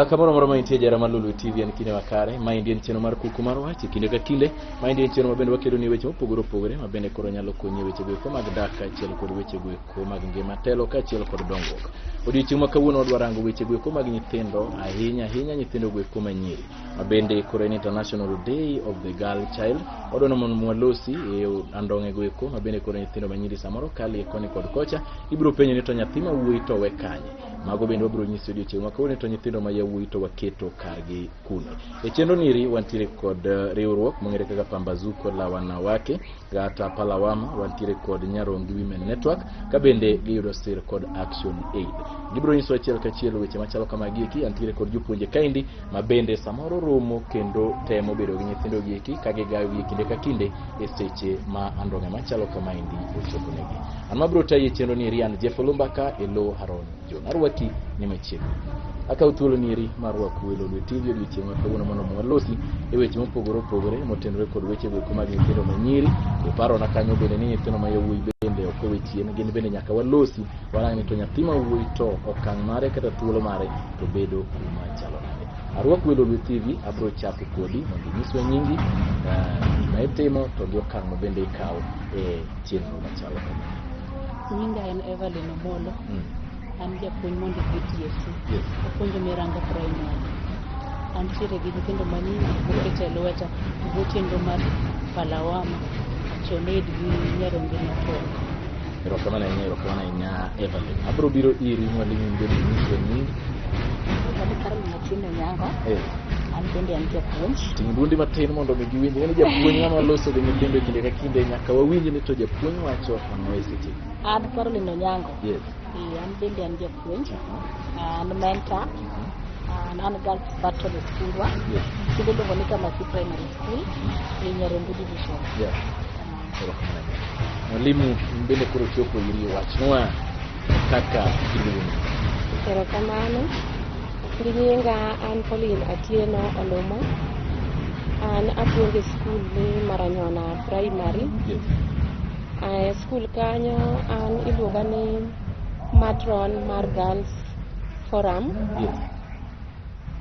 Kamoro moro maintie jara malulu TV en kinde makare ma indien cheno mar kuku mar wache kinde ka kinde ma indien cheno mabende wakedo ni weche mopogore opogore mabende koro nyalo konyi weche go ko mag dak kaachiel kod weche go ko mag ngima telo kaachiel kod dongruok. Odiochieng' ma kawuono wadwa rango weche go ko mag nyithindo ahinya nyithindo go ko manyiri mabende koro en International Day of the Girl Child. Odono mon mwalosi e andonge go ko mabende koro nyithindo manyiri samoro kali koni kod kocha ibiro penjo ni to nyathi ma wuoyi to we kanye. Mago bende wabiro nyiso odiochieng' ma kawuono to nyithindo ma yawuoyi to waketo kargi kune. E chenro niri wantiere kod riwruok mong'ere kaka Pambazuko la wanawake gata Palawama, wantiere kod Nyarongi Women Network ka bende giyudo sir kod Action Aid. Gibiro nyiso achiel kachiel weche machalo kamagi eki. Antiere kod jopuonje kaindi ma bende samoro romo kendo temo bedo gi nyithindo gi eki ka gigayo gi kinde ka kinde e seche ma andonge machalo kamaindi ochopo negi. An mabiro tayi chenro niri an Jeff Lumbaka Elo Haron John Arwaki ni machiegni. Akaw thuolo niri mar rwako welo lwe TV odiochieng' ma kawuono mondo mwalosi e weche mopogore opogore motenore kod weche go mag nyithindo manyiri. E paro na kanyo bende ni nyithindo ma yawuoyi bende ok owe chien, gin bende nyaka walosi warang' ni to nyathi ma wuoyi to okang' mare kata thuolo mare to bedo kuma chalo nade. Arwako welo lwe TV abiro chako kodi mondo nyiswa nyingi ma itimo to gi okang' ma bende ikawo e chenro machalo kamano. Nyinga en Evelyn Omolo. An japuonj mondo GTSC. Apuonjo Miranga Primary. Antiere gi nyithindo manyiri moket e lweta go chenro mar Palawama, Action Aid gi Nyarongi Network. Erokamano ahinya Evelyn. Abiro biro iri mwalimu bende nyiswa nyingi. An Caroline Atieno Nyango. An bende an japuonj. Ting' duondi matin mondo mi giwinj ni japuonj ng'ama loso gi nyithindo kinde ka kinde nyaka wawinj ni to japuonj wacho ang'o e seche. An Caroline Nyango. Yes. An bende an japuonj. An mentor. An girls battle school wa. Yes. Kendo luongo ni Kamasi Primary School e Nyarongi Division. Yes. Mwalimu mbele kuro chopo iri wachnwa kaka kiluongo. Erokamano. Nyinga an Pauline Atieno Olomo. An apuonjo skul ni Maranyona Primary. Yes. Skul kanyo an iluonga ni matron mar Girls Forum. Yes.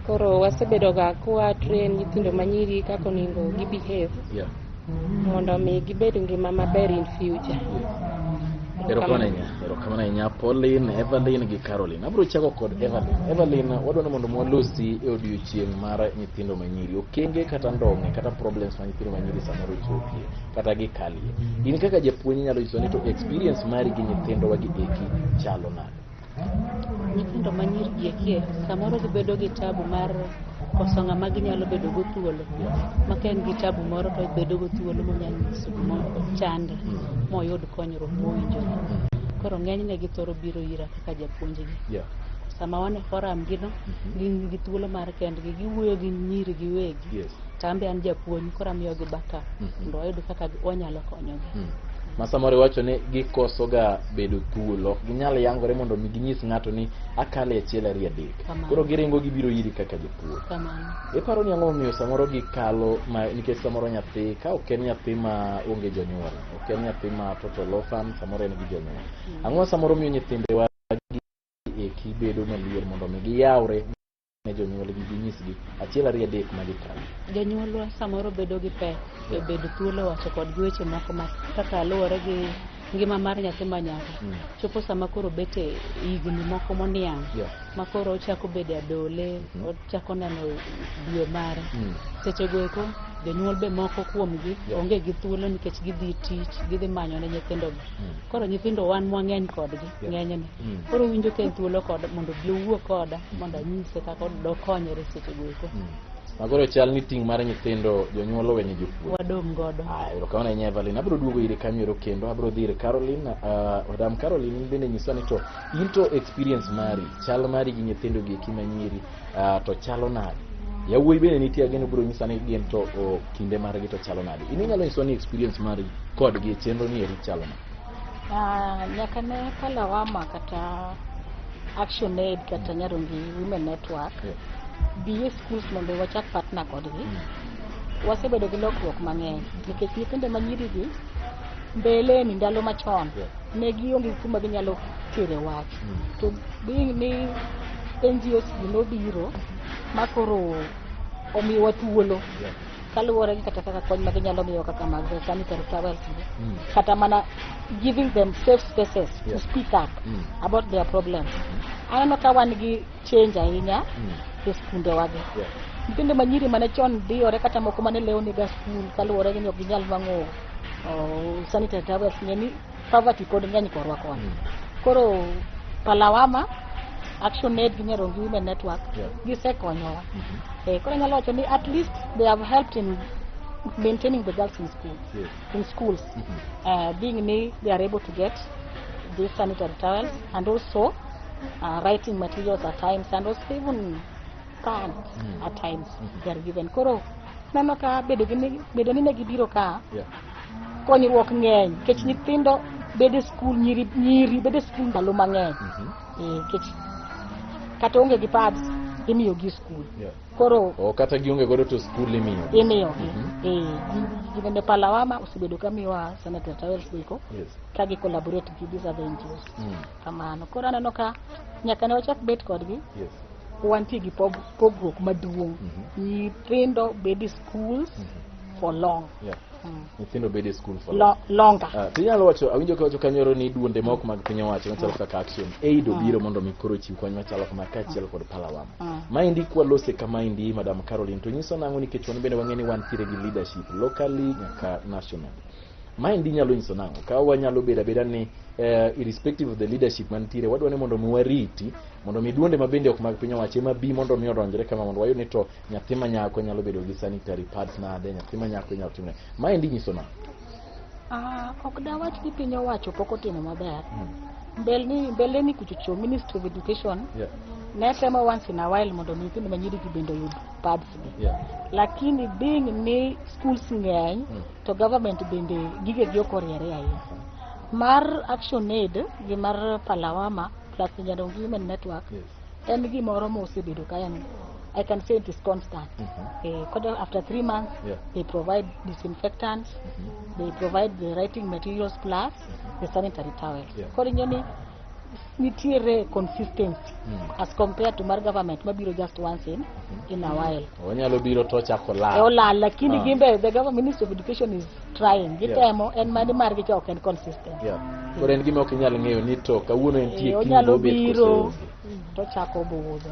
Koro wasebedo ga kwa train nyithindo manyiri kako ningo gi behave. Yeah. Mondo mi gibed ngima maber in future. Erokamano ahinya Pauline, Evelyn gi Caroline. Abiro chako kod Evelyn. Evelyn, wadwaro mondo mwalosi e odiochieng' mar nyithindo manyiri. Okenge kata ndong'e kata problems ma nyithindo manyiri samoro chopie kata gikalie. In kaka japuonj nyalo nyiso ni to experience mari gi nyithindo wagi eki chalo nade? Nyithindo manyiri gi eki samoro gibedo gi tabu mar koso ng'ama ginyalo bedo go thuolo. Ma ka en gi tabu moro to bedo go thuolo monyalo nyiso gimoro chande moyud konyruok mowinjore. Koro ng'enyne githoro biro ira kaka japuonjgi. Yeah. Sama wane forum gino gin gi thuolo mar kendgi giwuoyo gi nyiri giwegi. Yes. Tambe an japuonj koro amiyogi backup mondo oyud kaka wanyalo konyogi. Masamore wacho ni gikoso ga bedo thuolo, ginyalo yangore mondo mi ginyis ng'ato ni akale achiel ari adek. Koro giringo gibiro iri kaka japuonj. Kamano. Iparo ni ang'o miyo samoro gikalo nikech samoro nyathi ka ok en nyathi ma onge jonyuol, ok en nyathi ma total orphan, samoro en gi jonyuol. Ang'o samoro miyo nyithinde wa eki bedo malier mondo mi giyawre ne jonyuol gi ginyisgi achiel ari adek ma gikalo. Jonyuolwa samoro bedo gi pek e bedo thuolo wacho kod weche moko ma kaka luwore gi ngima mar nyathi manyako. Chopo sama koro bete higni moko moniang'. Ma koro ochako bedo adole, ochako neno dio mare. Seche go eko jonyuol be moko kuomgi onge gi thuolo nikech gidhi tich, gidhi manyo ne nyithindogi. Koro nyithindo wan mwang'eny kodgi ng'enyne. Koro winjo ka en thuolo koda mondo bi owuo koda mondo anyise kaka dokonyore seche go eko. Magoro chal ni ting' mar nyithindo jonyuol owene jopuonj. Wadong' godo. Erokamano ahinya Evelyn. Abiro duogo ire kanyo kendo abiro dhi ir Caroline. Madam Caroline bende nyisa ni to in to experience mari, chal mari gi nyithindo gi eki manyiri to chalo nade? Yawuoyi bende nitie geno biro nyisa ni gin to kinde margi to chalo nade? In inyalo nyiswa ni experience mari kod gi chenro ni eri chalo nade? Nyaka ne Palawama kata Action Aid kata Nyarongi Women Network. Biye schools mondo wachak partner kodgi. Wasebedo gi lokruok mang'eny nikech nyithindo manyiri gi mbele ni ndalo machon ne gionge kuma ginyalo tere wach. To being ni NGOs nobiro makoro omiwa thuolo kaluwore gi kata kaka kony maginyalo miyo kaka mag sanitary towels kata mana giving them safe spaces to speak up about their problems. Aneno ka wan gi change ahinya e skunde wagi. Nyithindo manyiri mane chon diyore kata moko mane lewo niga skul kaluwore gi ni ok ginyal nwang'o sanitary towels, ng'eni poverty pod ng'eny korwa koni. Koro Palawama, Action Aid gi Nyarombi Women Network gisekonyowa. Koro nyalo wacho ni at least they have helped in maintaining the girls in school, in schools, being me they are able to get these sanitary towels and also writing materials at times and also even pads at times they are given. Koro nano ka bedo ni ne gibiro ka konyruok ng'eny kech nyithindo bede school nyiri bede school ndalo mang'eny kech kata onge gi pads imiyo gi school. Koro kata gionge godo to school imiyo gi Palawama osebedo kamiwa sanitary towels biko ka gi collaborate gi these other NGOs kamano. Koro aneno ka nyaka ne wachak bet kodgi wantie gi pogruok maduong'. Nyithindo bede schools for long. Nyithindo bede school for longer. Tinyalo wacho awinjo ka wacho kanyoro ni duonde moko mag piny owacho machalo kaka Action Aid obiro mondo mi koro chiw kony machalo kama kaachiel kod Palawama. Maendi kwalose kamaendi Madam Caroline to nyiso nang'o nikech wan bende wang'e ni wantiere gi leadership locally nyaka national. Maendi nyalo nyiso nang'o ka wanyalo bedo abeda ni irrespective of the leadership mantiere wadwa ni mondo mi wariti mondo mi duonde mabende ok mag piny owacho ema bi mondo mi odonjre kama mondo wayud ni to nyathi manyako nyalo bedo gi sanitary pads nade, nyathi manyako nyalo timne. Maendi nyiso nang'o? Ok dawach ni piny owacho pok otimo maber. Mbele ni kuchocho Ministry of Education ne temo once in a while mondo nyithindo manyiri gi bende oyud pads gi. Lakini being ni schools ng'eny to government bende gige gi ok oriere ahinya. Mar Action Aid gi mar Palawama plus Nyarombi Women Network en gimoro mosebedo kaya ni I can say it is constant. After 3 months they provide disinfectants, they provide the writing materials plus the sanitary towels. Koro nyoni nitiere consistency as compared to mar government mabiro just once in a while. Wanyalo biro to chako la. Lakini gimbe the government Ministry of Education is trying. Gitemo en mani margi cha ok en consistent. Koro en gima ok inyalo ng'eyo ni to kawuono entie onyalo biro to chako budho.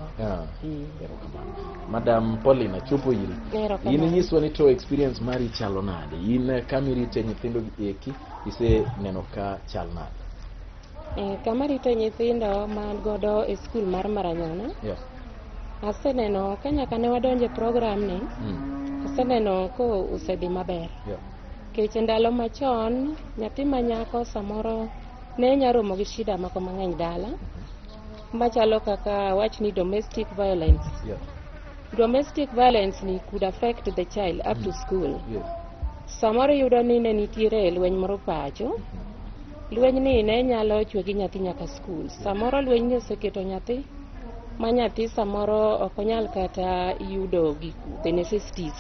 Madam Paulina chopo iri. In nyiswa ni to experience mari chalo nade? In kamirite nyithindo eki ise neno ka chal nade? Kama rito nyithindo man godo e skul mar Maranyana. Aseneno ka nyaka ne wadonje program ni. Aseneno ko usedhi maber. Kech ndalo machon nyathi manyako samoro ne nyaromo gi shida moko mang'eny dala. Machalo kaka wach ni domestic violence. Domestic violence ni could affect the child up to school. Samoro yudo ni ne nitiere lweny moro pacho. Lweny ni ne nyalo chwe gi nyathi nyaka school. Samoro lweny ni oseketo nyathi ma nyathi samoro ok onyal kata yudo the necessities.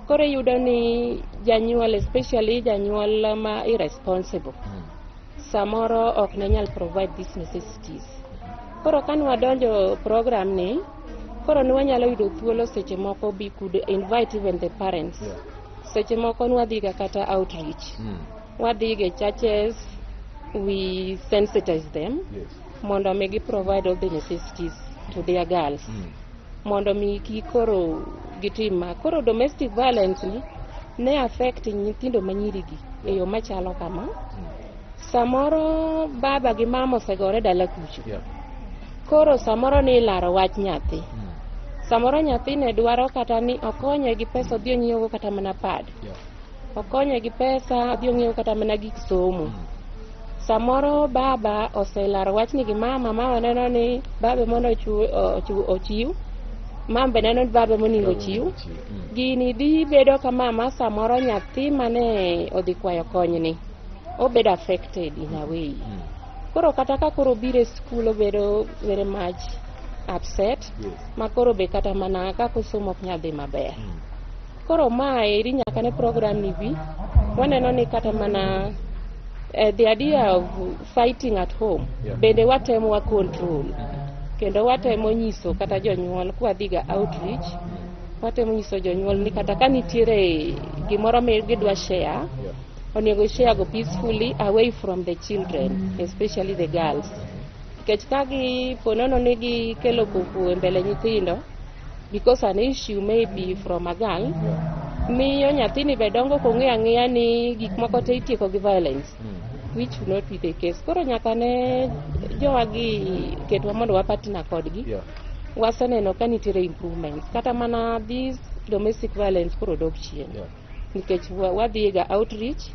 Koro yudo ni janyuol, especially janyuol ma irresponsible, samoro ok ne nyal provide these necessities. Koro kan wadonjo program ni, koro ni wanyalo yudo thuolo seche moko we could invite even the parents. Seche moko nwadhiga kata outreach. Wadhige churches, we sensitize them mondo mi gi provide all the necessities to their girls. Mondo mi kikoro gitima. Koro domestic violence ni ne affect nyithindo manyiri gi e yo machalo kama. Samoro baba gi mama osegore dala kucho. Koro samoro ni laro wach nyathi. Samoro nyathi ne dwaro kata ni okonye gi pesa odhi onyiewo kata mana pad. Okonye gi pesa odhi onyiewo kata mana gik somo. Samoro baba oselaro wach ni gi mama neno ni baba mondo ochiw. Mama be neno ni baba mondo ochiw. Gini dhi bedo ka mama samoro nyathi mane odhi kwayo kony ni obedo affected in a way. Koro kata ka koro bire school obedo very much upset. Ma koro be kata mana kako somo ok nyadhi maber. Koro mae iri nyaka ne program ni bi waneno ni kata mana the idea of fighting at home bende watemo wa control. kendo watemo nyiso kata jonyuol kwadhiga outreach, watemo nyiso jonyuol ni kata ka nitiere gimoro ma gidwa share, onego share go peacefully away from the children, especially the girls. Nikech ka giponono ni gikelo koko e mbele nyithindo, because an issue may be from a girl, miyo nyathini be dongo kong'eyo ang'eya ni gik moko te itieko gi violence, which will not be the case. Koro nyaka ne jowagi ketwa mondo wapatna kodgi, waseneno ka nitiere improvements, kata mana this domestic violence koro dok chien, nikech wadhiga outreach,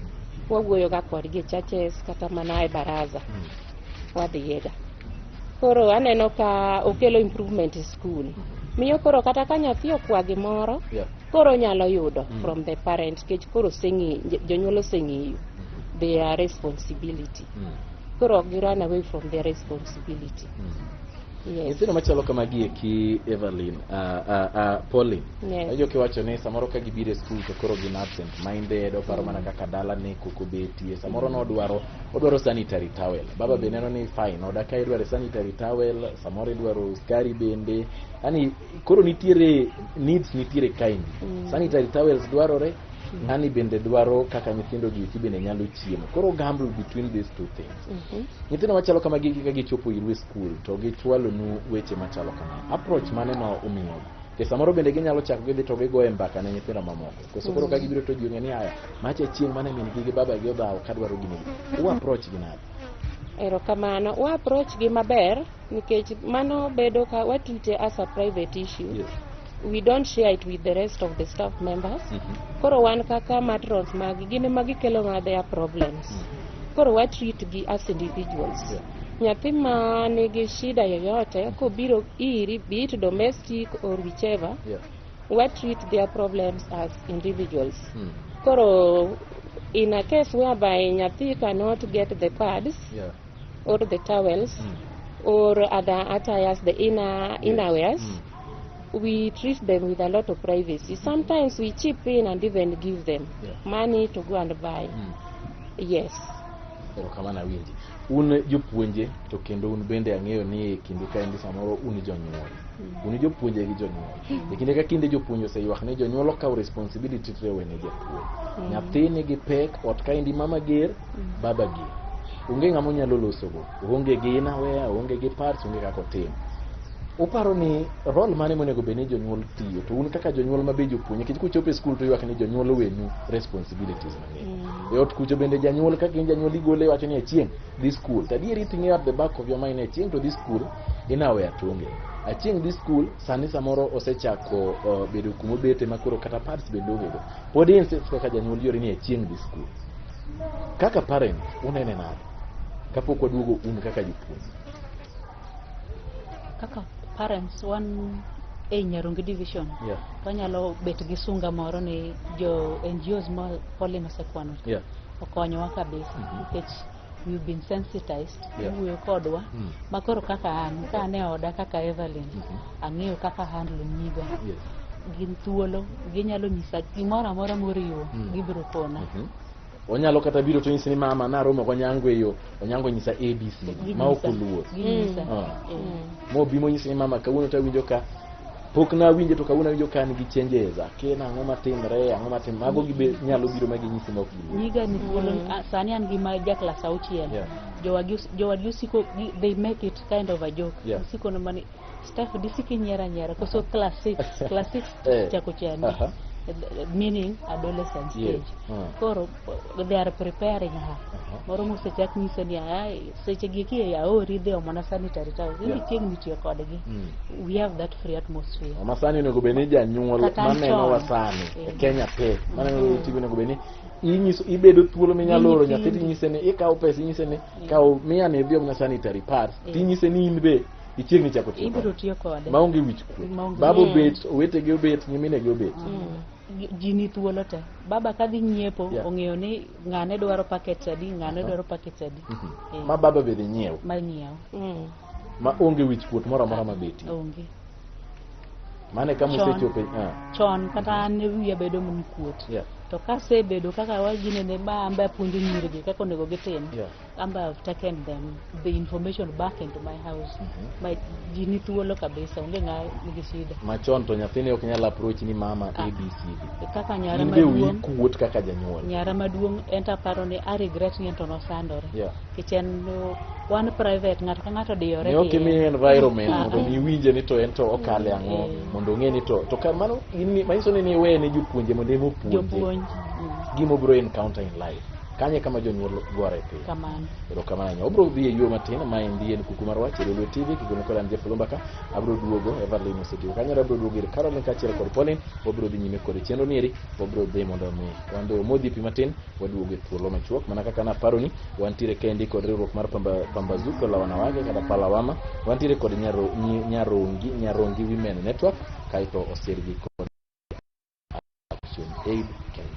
wawuoyoga kodgi e churches kata mana e baraza, wadhiga. Koro aneno ka okelo improvement e school. Miyo koro kata ka nyathi okwa gimoro, koro nyalo yudo from the parent, kech koro jonyuol oseng'eyo their responsibility. Koro ok gi run away from their responsibility. Nyithindo machalo kamagi eki Evelyn, Pauline, ajo kiwacho ni samoro ka gibiro e skul to koro gin absent minded, oparo mana kaka dala ne koko betie, samoro no odwaro sanitary towel, baba be neno ni fine, oda ka idwaro sanitary towel, samoro idwaro skari bende, yani koro nitiere needs nitiere kind, sanitary towels dwarore, ng'ani bende dwaro kaka nyithindo gi bende nyalo chiemo. Koro gamble between these two things. Nyithindo machalo kamagi ka gichopo irwe school to gichwalo nu weche machalo kama. Approach mane ma umiyo. Ke samoro bende ginyalo chako gidhi to gigoe mbaka ne nyithindo mamoko. Koso koro ka gibiro to jiong'e ni aya, macha chieng' mane min gi baba gi odhawo ka dwaro gini. U approach gi nade? Erokamano, wa approach gi maber nikech mano bedo ka watreat as a private issue. We don't share it with the rest of the staff members. Koro wan kaka matrons magi gine magi kelo na their problems. Koro wa treat gi as individuals. Nyathi ma nigi shida yoyote ko biro iri, be it domestic or whichever, we treat their problems as individuals. Koro in a case whereby nyathi cannot get the pads or the towels or other attires, the inner wears, we treat them with a lot of privacy. Sometimes we chip in and even give them money to go and buy. Yes. Pero kamana winji. Un jopuonje to kendo un bende ang'eyo ni kinde ka endi samoro un jonyuol. Un jopuonje gi jonyuol. E kinde ka kinde jopuonje oseywak ni jonyuol okaw responsibility trewe ne japuonj. Nyathi nigi pek, ot ka endi mama ger, baba ger. Onge ng'ama nyalo loso go. Onge gi inawea, onge gi parts, onge kako tim. Uparo ni role mane monego bene jonyuol tiyo to un kaka jonyuol mabe jopuonje kich kuchope school to ywak ni jonyuol wenu responsibilities mang'eny. E ot kucho bende janyuol kaka in janyuol igole wacho ni achieng' this school tadieri thing at the back of your mind achieng' to this school inawe atonge achieng' this school sani samoro osechako bedo kumo bete makoro kata parts bende obedo pod insist kaka janyuol yori ni achieng' this school kaka parent unene nade kapok waduogo un kaka jopuonje kaka parents one e Nyarungi division wanyalo bet gi sunga moro ni jo NGOs ma Pauline osekwano okonyowa kabisa nikech we've been sensitized wuoyo kodwa makoro kaka an ka ne oda kaka Evelyn ang'eyo kaka handle nyiga gin thuolo ginyalo nyisa gimoro amora moriwo gibiro kona onyalo kata biro to nyisi ni mama naromo ko nyango eyo onyango nyisa ABC ma okuluo mo bimo nyisi ni mama kawuono ta winjo ka pok na winjo to kawuono winjo ka nigi chenjeza kena ang'o matimre ang'o matim mago gibe nyalo biro magi nyisi ma okuluo nyiga ni thuolo sani an gi ma ja class auchiel jowadgi usiko they make it kind of a joke usiko no mani staff disiki nyera koso class 6 chako chani meaning adolescent stage. Koro they are preparing her. Moro musechak nyise ni seche giki ya ori dhe omana sanitary towels. Ili chieng' nitiyo kodgi. We have that free atmosphere. Masani nego beni janyuol maneno wasani e Kenya pe. Maneno tigo nego beni inyiso ibedo thuolo minyalo oro nyathi nyise ni ikaw pesa nyise ni kaw miya ne bi omana sanitary pads. Tinyise ni inbe ichiegni chako tiyo. Ibiro tiyo kode. Maonge wich kuot. Babo bet, owetegi obet, nyimine gi obet. Jini thuolo te. Baba kadhi nyiepo ong'eyo ni ng'ane dwaro packets adi, ng'ane dwaro packets adi. Ma baba bende nyiewo. Ma nyiewo. Ma onge wich kuot moro amora mabeti. Onge. Mane kama usechope chon kata an wiya bedo mun kuot. To ka sebedo kaka wajine ne ba ambe puonjo nyirigi kaka onego gitim. I've taken them the information back into my house. My jini thuolo kabisa onge nigi shida. Machon to nyathini ok nyal approach ni mama ABCD. Kaka nyara maduong kuot kaka janyuol. Nyara maduong enta paro ni I regret ni ento no sandore. Kichen one private ng'ato diyore. Ne ok mi environment mondo mi winje ni to ento okale ang'o mondo ng'e ni to kamano manyiso ni we ne jopuonje mondo emo puonje. Gimo bro encounter in life. Kanye kama jonyuol gore pe. Kamano. Ero kamano. Obro dhi e yo matin ma endi en Kuku mar Wach Lulu TV kikono kola Jeff Lumbaka abro duogo Everlyn Osetiyo. Kanyara abro duogo ir Caroline kachiel kod Pauline obro dhi nyime kod chenro nieri obro dhi mondo mi wando modhi pi matin waduogo e thuolo machuok mana kaka na paro ni wantiere kendi kod riwruok mar Pambazuko la wanawake kada Palawama wantiere kod Nyarongi Women Network kaito osergi kod Action Aid Kenya.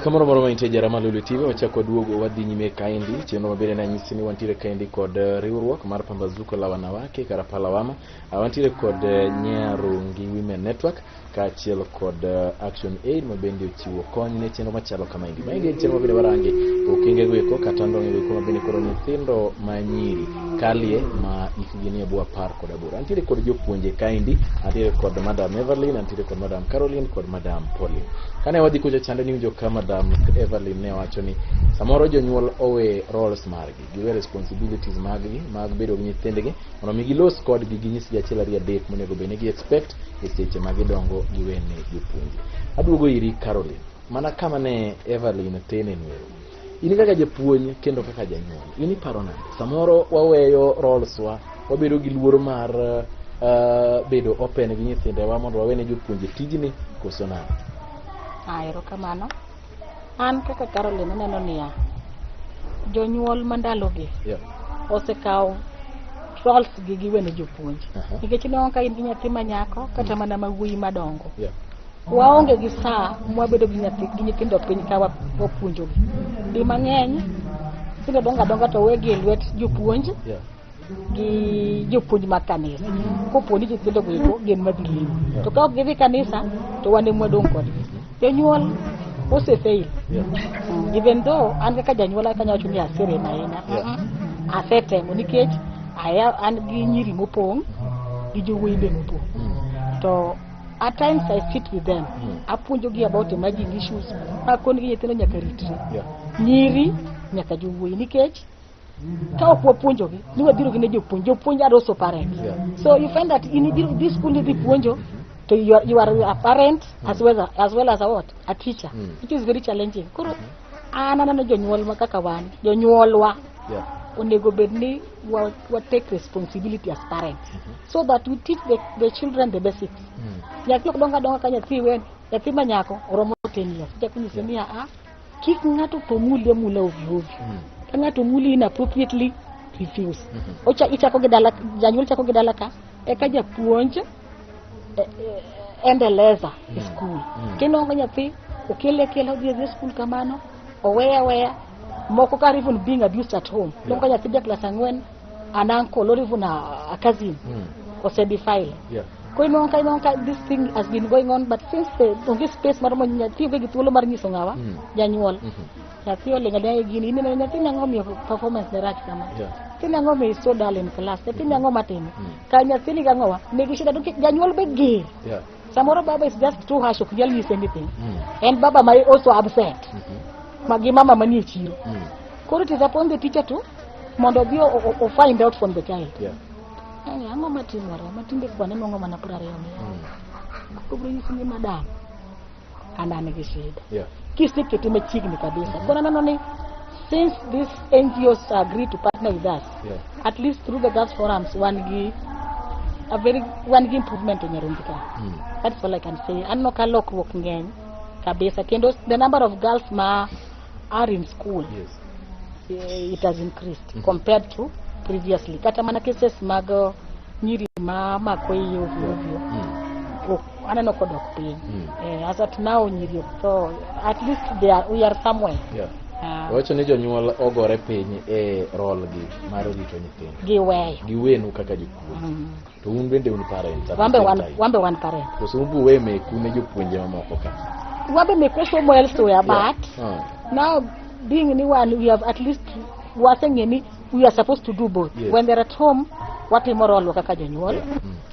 Kamoro moro ma intie jarama Lulu TV wachako duogo wadhi nyime kaendi chenro mabere na nyisi ni wantiere kaendi kod riwruok mar Pambazuko la wanawake kara Palawama wantiere kod Nyarongi Women Network kaachiel kod Action Aid mabende ochiwo kony ne chenro machalo kama indi. Maigi chenro mabende warange okenge goeko kata ndonge goeko mabende koro nyithindo manyiri kalie ma ikgi ni bua par kod aboro. Antiere kod jopuonje kaendi, antiere kod Madam Everlyn, antiere kod Madam Caroline kod Madam Pauline. Kane wadhi kucho chande ni winjo ka Madam Everlyn ne wacho ni samoro jonyuol owe roles margi, giwe responsibilities maggi mag bedo gi nyithindgi mondo mi gilos kodgi ginyis achiel ariyo adek monego bed ni gi expect e seche ma gidongo giwene jopuonje. Aduogo iri Caroline, mana kama ne Everlyn tene nwero. In kaka japuonj kendo kaka janyuol, in iparo nade? Samoro waweyo roles wa, wabedo gi luoro mar bedo open gi nyithindewa mondo wawene jopuonje tijni koso nade? Erokamano. An kaka Caroline neno niya jonyuol mandalogi osekawo roles gi giwene jopuonj. Nikech ino ka in gi nyathi manyako kata mana mawuoyi madongo. Waonge gi saa mwabedo gi nyithindo piny ka wapuonjogi. Di mang'eny sino donga to wegi lwet jopuonj gi jopuonj mag kanisa. Kopo ni nyithindo go gin madhi limo. To ka ok gidhi kanisa to wan ema wadong' kodgi. Jonyuol osefail. Even though an kaka janyuol kanya wacho ni asere na ina. Asetemo nikech an gi nyiri mopong' gi jowuoyi be mopong'. To at times I sit with them. Apuonjogi about emerging issues. Akon gi nyithindo nyaka ritre. Nyiri nyaka jowuoyi nikech ka ok wapuonjogi ni wabiro gi ne jopuonj are also parents. So you find that in this school ni puonjo to you are a parent as well as a what? A teacher. It is very challenging. Koro anana jonyuol ma kaka wan jonyuolwa onego bedni we take responsibility as parents so that we teach the children the basics. Nyathi ok donga ka nyathi manyako oromo 10 years. Jakunyise ni kik ng'ato to mula ovyo. Ka ng'ato muli inappropriately refuse. Ichako gi dala, janyuol chako gi dala ka eka japuonj endeleza school. Kendo nyathi okele dhi school kamano oweya moko ka even being abused at home. Longa nyathi de class 4 an uncle or even a cousin osedefile. Koino ka this thing has been going on, but since the space mar nyathi gi thuolo mar nyiso ngawa janyuol nyathi olenga gini ni nyathi nango performance ne rach kama. Tina ngome is so dull in class. Tina ngoma tena. Ka nyathi ni gangowa nigi shida to janyuol be ge. Samoro baba is just too harsh, ok nyal nyise anything. And baba may also upset. Magi mama mani chiro. Koro it is upon the teacher to mondo bi o find out from the child. Ango matimore matinde kwa neno ngoma na pura remo. Kubro nyisi ni madam anane gi shida. Kisiketi mechigni kabisa. Kona neno ni since these NGOs agree to partner with us, at least through the girls forums, one improvement in Nyarongi. That's all I can say. I'm not a local working gang. Kabisa. The number of girls are in school. It has increased compared to previously. Kata mana cases mago nyiri mama kwe ovyo. Anano kodok piny. As at now nyiri so at least we are somewhere. Wacho ni jonyuol ogore piny e rol gi mar rito nyithindo. Giweyo. Giwenu kaka jopuonj. To un bende un parents. Wambe wan parents. To so ubu we meku ne jopuonje mamoko ka. Wambe meku somo elsewhere, but now being anyone, we have at least waseng'eni we are supposed to do both. When they're at home, watimo rolo kaka jonyuol.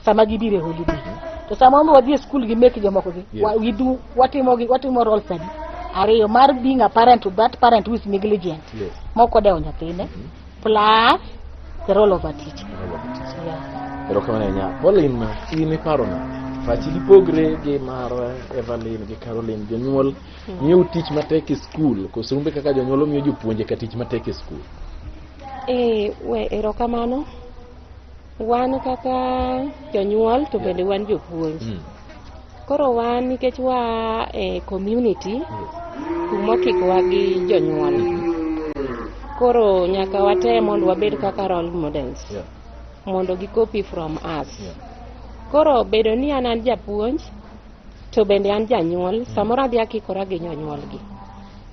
Sama gibire holiday. To sama wadhi e school gi make jomoko gi. We do watimo role study. Ariyo mar being a parent to that parent who is negligent. Moko dewo nyathine. Plus the role of a teacher. Pero kamane nya. Pauline, in paro na. Fachi gipogre gi mar Evelyn gi Caroline jonyuol miyo tich matek e school koso umbe kaka jonyuol miyo jopuonje ka tich matek e school. We erokamano. Wan kaka jonyuol to bende wan jopuonj. Koro wan nikech wa community kumokikwa gi jonyuol. Koro nyaka watem mondo wabed kaka role models. Mondo gi copy from us. Koro bedo ni an japuonj to bende an janyuol, samoro adhi akikora gi jonyuol gi.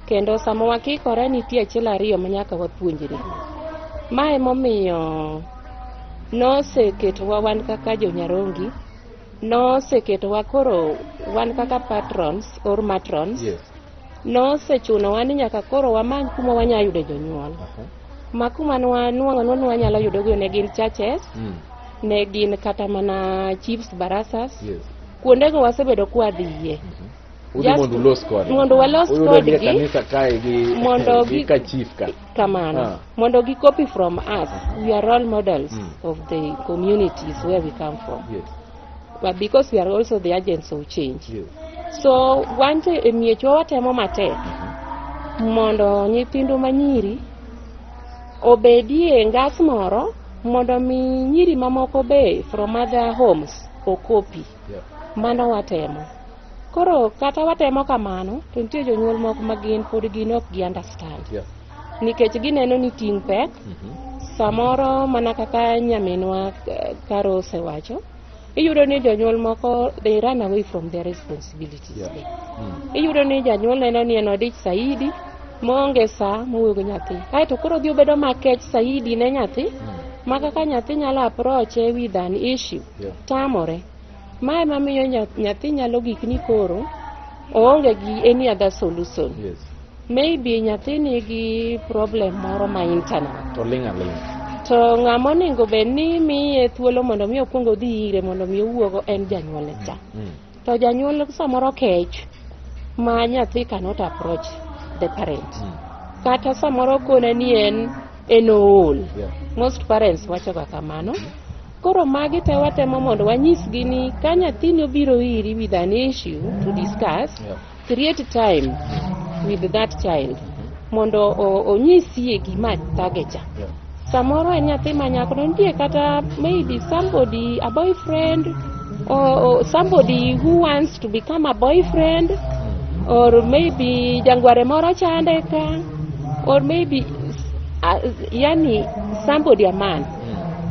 Kendo samo wakikore nitie achiel ariyo ma nyaka wapuonjre. Mae momiyo noseketowa wan kaka jonyarongi, noseketowa koro wan kaka patrons or matrons. Nosechunowa ni nyaka koro wamany kuma wanya yude jonyuol. Ma kuma nuang'o wanyalo yudogo ne gin churches, ne gin kata mana chiefs barasas. Kuondego wasebedo kwa dhiye. Mondo walos kodgi mondo ka chief ka kamano mondo gi copy from us. We are role models of the communities where we come from. But because we are also the agents of change. So wante emiecho watemo matek mondo nyithindo manyiri obedie ngas moro mondo mi nyiri mamoko be from other homes o copy. Mano watemo. Koro kata watemo kamano to nitie jonyuol moko magin pod gin ok gi understand. Nikech gineno ni ting' pek. Samoro mana kaka nyaminwa Karo osewacho, iyudo ni jonyuol moko they run away from their responsibilities. Iyudo ni janyuol neno ni en odich saidi moonge sa mowuogo nyathi. Kaeto koro dhi obedo makech saidi ne nyathi ma kaka nyathi nyalo approach with an issue. Tamore. Mae mamiyo nyathi nyalo gikni koro oonge gi any other solution. Maybe nyathi nigi problem moro ma internal. To ng'ama onego bed ni miye thuolo mondo mi okuong odhi ire mondo mi owuogo en janyuol cha. To janyuol samoro kech ma nyathi cannot approach the parent. Kata samoro kone ni en ool. Most parents wacho kamano. Koro magi te watemo mondo wanyisgi ni ka nyathini obiro iri with an issue to discuss, create time with that child mondo onyisie gima tagecha. Samoro en nyathi manyako nitie kata maybe somebody, a boyfriend or somebody who wants to become a boyfriend, or maybe jangware moro chande ka, or maybe yani somebody a man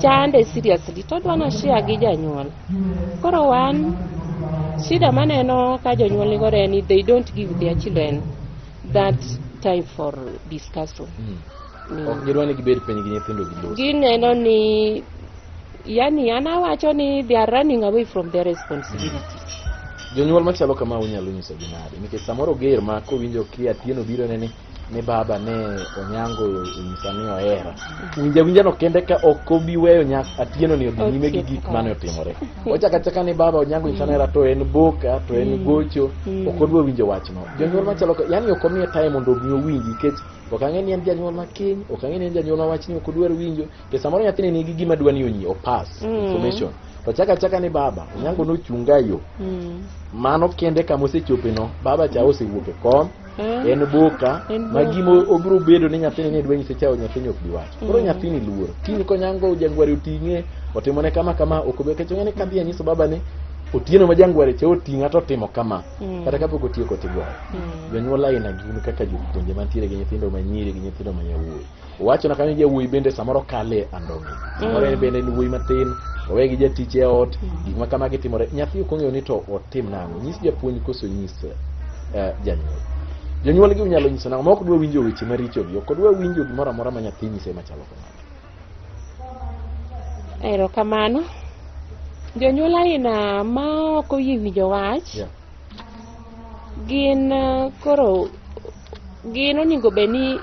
chande seriously to dwana share gi janyuol. Koro wan shida maneno ka jonyuol gore ni they don't give their children that time for discussion. Ok gidwani gibed piny gi nyithindo gilos. Gineno ni yani anawacho ni they are running away from their responsibilities. Jonyuol machalo kama unyalo nyiso ginade nikech samoro ger ma kowinjo kia tieno biro ne baba ne Onyango onyisa ni ohera. Winja no kende ka ok obi weyo Atieno ni odhi nyime gi gik mane otimore. Ochaka ni baba Onyango onyisa ni ohera to en boka to en gocho ok odwa winjo wachno. Jonyuol machalo yani ok omiye time mondo obi owinji nikech ok ang'e ni en janyuol makiny, ok ang'e ni en janyuol mawachni ok odwar winjo. Ke samoro nyathini nigi gima dwa ni onyi o pass information. To chaka ni baba Onyango nochunga yo. Mano kende kama osechope no baba cha osewuok e kom. En boka magimo obiro bedo ni nyathini ne dwa nyise chao nyathini ok bi wacho. Koro nyathini luoro. Kini ko Onyango jangware oting'e otimone kama ok obe kecho ng'ane kadhi nyiso baba ne Otieno ma jangware cha oting'a to timo kama. Kata kapok otieko tigwaro. Jonyuol aina gin kaka jopuonje mantiere gi nyithindo manyiri gi nyithindo manyawuoyi. Owacho na kanyo jawuoyi bende samoro kale andonge. Samoro bende ni wuoyi matin owe gi jatich e ot gik ma kama gitimore. Nyathi ok ong'eyo ni to otim nang'o. Nyis japuonj koso nyis janyuol. Jonyuol gi nyalo nyiso nang'o mok dwa winjo weche maricho gi, ok dwa winjo gimoro amora ma nyathi nyise machalo kamano. Erokamano. Jonyuol aina ma ok oyie winjo wach. Gin koro gin oningo be ni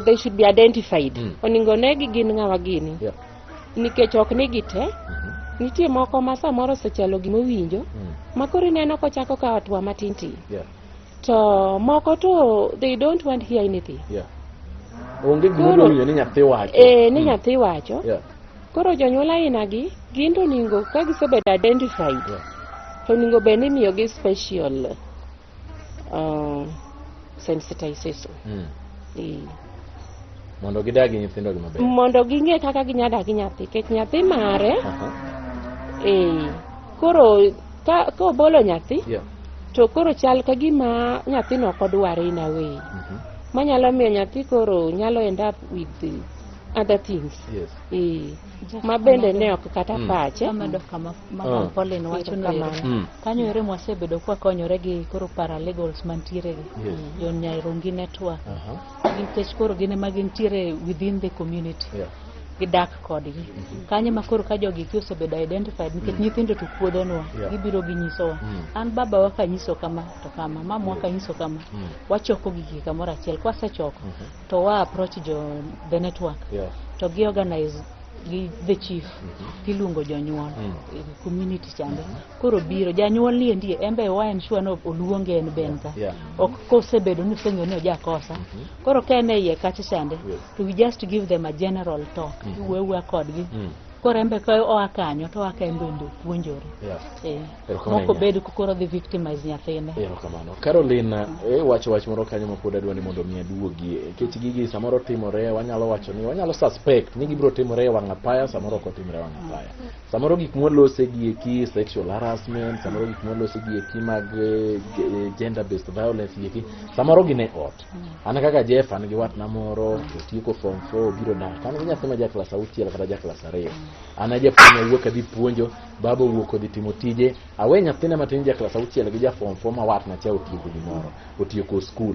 they should be identified. Oningo ne gin ng'awa gini. Nikech ok ni gite. Nitie moko ma samoro sechalo gimowinjo ma koro ineno kochako ka atwa matin tin. To moko to they don't want to hear anything. Onge gimoro winjo ni nyathi wacho. Ni nyathi wacho. Koro jonyuol aina gi gin to oningo ka gisebedo identified. To oningo be ni miyo gi special sensitization. Mondo gidagi nyithindo gi maber. Mondo ging'e kaka ginyada gi nyathi, kech nyathi mare. Koro ka obolo nyathi, to koro chal ka gima nyathino ok odware in a way. Manyalo miyo nyathi koro nyalo end up with other things. Ma bende ne ok kata pache. Amedo kama Pauline wacho ni kanyo ere mwasebedo kwa konyore gi koro paralegals mantiere gi Nyairongi network. Nikech koro gine magintiere within the community. Gidak kodgi. Kanyo ma koro ka jogi osebedo identified nikech nyithindo to puodhonwa gibiro ginyisowa. An baba waka nyiso kama to kama, mama waka nyiso kama. Wachoko gigi kamoro achiel, kwasechoko to wa approach the network. To gi organize gi the chief tiluongo jonyuol community chande. Koro biro janyuol ni ndie embe wa ensure no oluonge en benka. Ok kosebedo ni fenyo ni ojakosa. Koro kene iye kacha chande to we just give them a general talk. Wewe kodgi. Koro embe ka oakanyo to akembe ndo puonjore. Moko bedo koro the victimize nyathine. Erokamano. Caroline wach moro kanyo ma pod adwa ni mondo mi aduogi. Kech gigi samoro timore wanyalo wacho ni wanyalo suspect ni gibiro timore wang' apaya, samoro ok otimre wang' apaya. Samoro gik molose gi eki sexual harassment, samoro gik molose gi eki mag gender based violence gi eki, samoro gine ot. An kaka Jeff an gi watna moro tieko form 4 biro dak. Kan gi nyathi ma ja class 6 kata ja class 2. Ana japuonjo wuok adhi puonjo, baba wuok odhi timo tije, awe nyathina matin ja class 6 gi ja form 4 ma watna cha otieko gimoro, otieko school.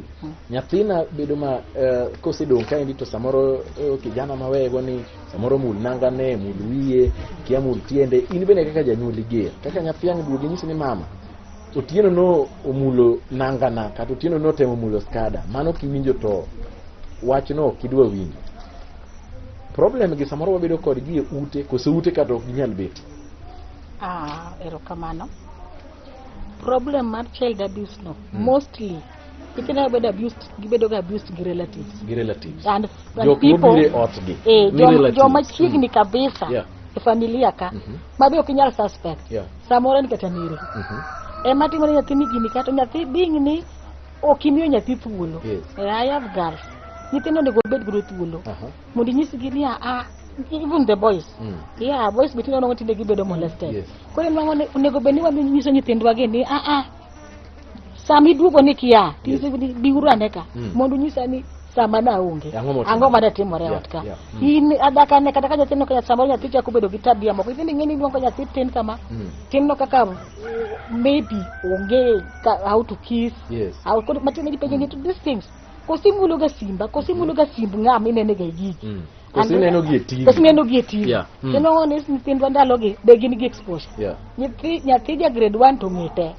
Nyathina bedo ma kosedong ka endi to samoro kijana mawego ni samoro mul nangane, mul wiye, kia mul tiende, in bene kaka janyuol iger. Kaka nyathi ang' duogi nyisi ni mama, otieno no omulo nangana, kata otieno no temo mulo skada, mano kiwinjo to wachno kidwa winjo. Problem gi samoro wabedo kod gi ute, kose ute kata ok ginyal bet. Erokamano. Problem mar child abuse no, mostly ikina bedo abused, gibedo ga abused gi relatives. And people joma chiegni kabisa e familia ka mabe ok nyal suspect. Samoro ni kata miri. Ema timore nyathini gini kata nyathi bing ni okimiyo nyathi thuolo. I have girls. Nyithindo nego bed gro thuolo. Mondo nyisi gini even the boys. Boys between no tinde gibedo molested. Kore mango nego beni wa nyiso nyithindwa gini sami duogo ni kia tisi biuru aneka mondo nyisa ni sama na onge ango mada timore ot ka in adaka ne kata kanya tino kanya samoro nyathi cha kubedo gi tabia moko itindi ngeni luongo nyathi tin kama tin no kaka maybe onge how to kiss how could matine gi penye to these things kosimulo ga simbu ngam inene ga gigi kosineno gi TV teno honest nyithindwa ndalo gi be gin gi exposure nyathi ja grade 1 to ngite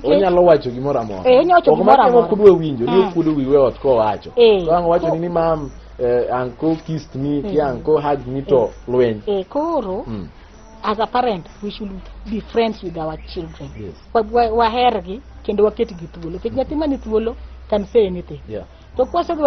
onyalo wacho gimoro amora ok ma kudwa winjo ni okudo wiwe ot ko wacho to ang' wacho ni mam uncle kissed me ki uncle hugged me to lweny koro as a parent we should be friends with our children wahergi kendo waketgi thuolo kech nyathi mani thuolo can say anything to kwasedhi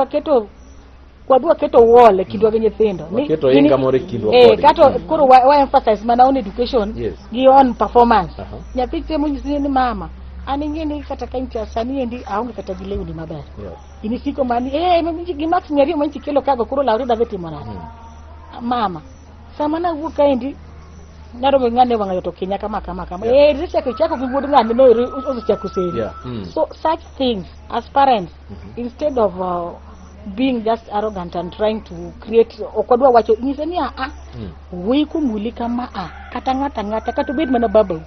kwadwa keto wall kindwa gi nyithindo ni keto inga more kindwa kato koro wa emphasize mana on education gi on performance nyathi temo nyisi ni mama ani ngeni kata kaincha sani endi aonge kata gileuni maber ini siko mani gi max nyari manchi kelo kago koro lawri da veti mara mama sama na wuka endi naro ngane wanga to Kenya kama risa ke chako gibudu ngane no oso chako seri so such things as parents instead of being just arrogant and trying to create okodwa wacho nyiseni we kumuli kama kata ngata kata bed mana baba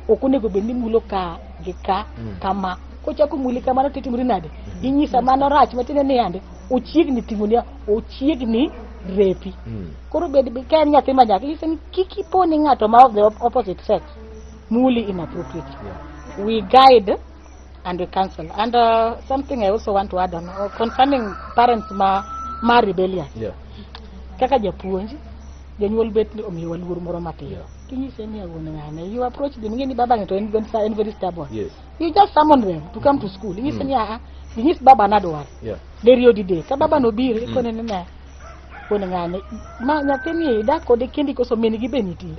okunego bedni mulo ka gika kama kochako muli kamano titimri nade inyisa mano rach matine ni ande ochiegni timonia ochiegni repi koro bed ka nyathi ma nyaka listen kiki poni ng'ato ma of the opposite sex muli inappropriately we guide and we counsel and something I also want to add on concerning parents ma rebellion kaka japuonj janyuol bet omiwa luor moro mapiyo kinyise ni awuon ng'ane you approach them ngeni baba to en very stubborn you just summon them to come to school inyise ni inyis baba nadwar derio dide ka baba no biro ikone ne wuon ng'ane ma nyathini dak kode kendi koso min gi beniti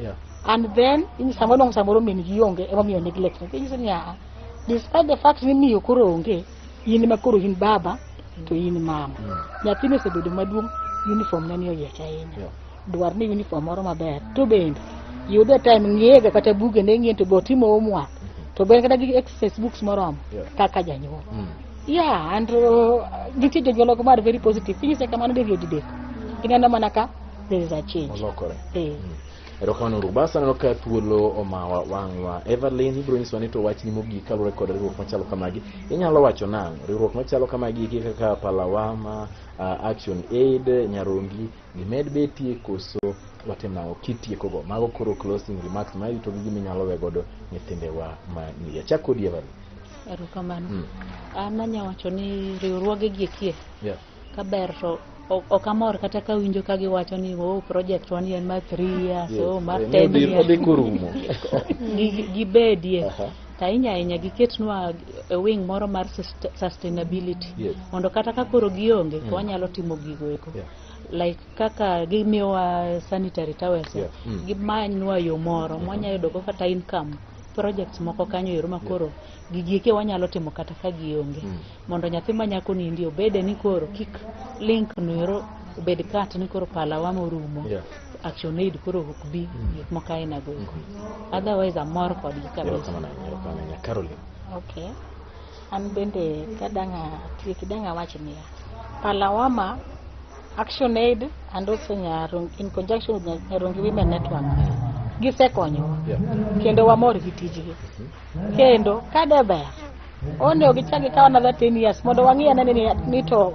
and then inyisa mono samoro min gi onge ema miyo neglect inyise ni despite the fact ni miyo koro onge in ma koro in baba to in mama nyathini osebedo maduong' uniform nani oyecha ahinya dwar ni uniform moro maber to bende yudo time ng'ega kata buge ne ng'ien to botimo homework to bende kata gi exercise books moromo kaka janyuol and nitie jonyuol ma very positive inyise kamano de didek ineno mana ka there is a change erokamano rubasa neno ka thuolo omawa wang'wa Everlyn ibiro nyiswa ni to wachni mogik kaluwore kod riwruok machalo kamagi inyalo wacho nang'o riwruok machalo kamagi kaka Palawama Action Aid Nyarongi gimed betie koso watem nang'o kitiekogo mago koro closing remarks ma ito gi minyalo we godo nyithindewa ma ni chako di Everlyn erokamano an anyawacho ni riwruoge giekie kaber to okamor kata ka winjo ka giwacho ni project wani en mar 3 years mar 10 years gibedie tainya giketnwa wing moro mar sustainability mondo kata ka koro gionge to wanyalo timo gigo eko like kaka gimiwa sanitary towels gimanywa yo moro mwanya yudo kata income projects moko kanyo yoro makoro gigieke wanyalo timo kata ka gionge mondo nyathi manyako ni ndio bede ni koro kik link no yoro obed kat ni koro Palawama orumo Action Aid koro hukbi gik moko aina go otherwise amor kod kabisa Caroline okay an bende kadanga wachni Palawama Action Aid and also Nyarongi in conjunction with Nyarongi Women Network gisekonyo kendo wamor gi tijgi kendo kada ber one gichagi kawa na 10 years mondo wang'iya ni to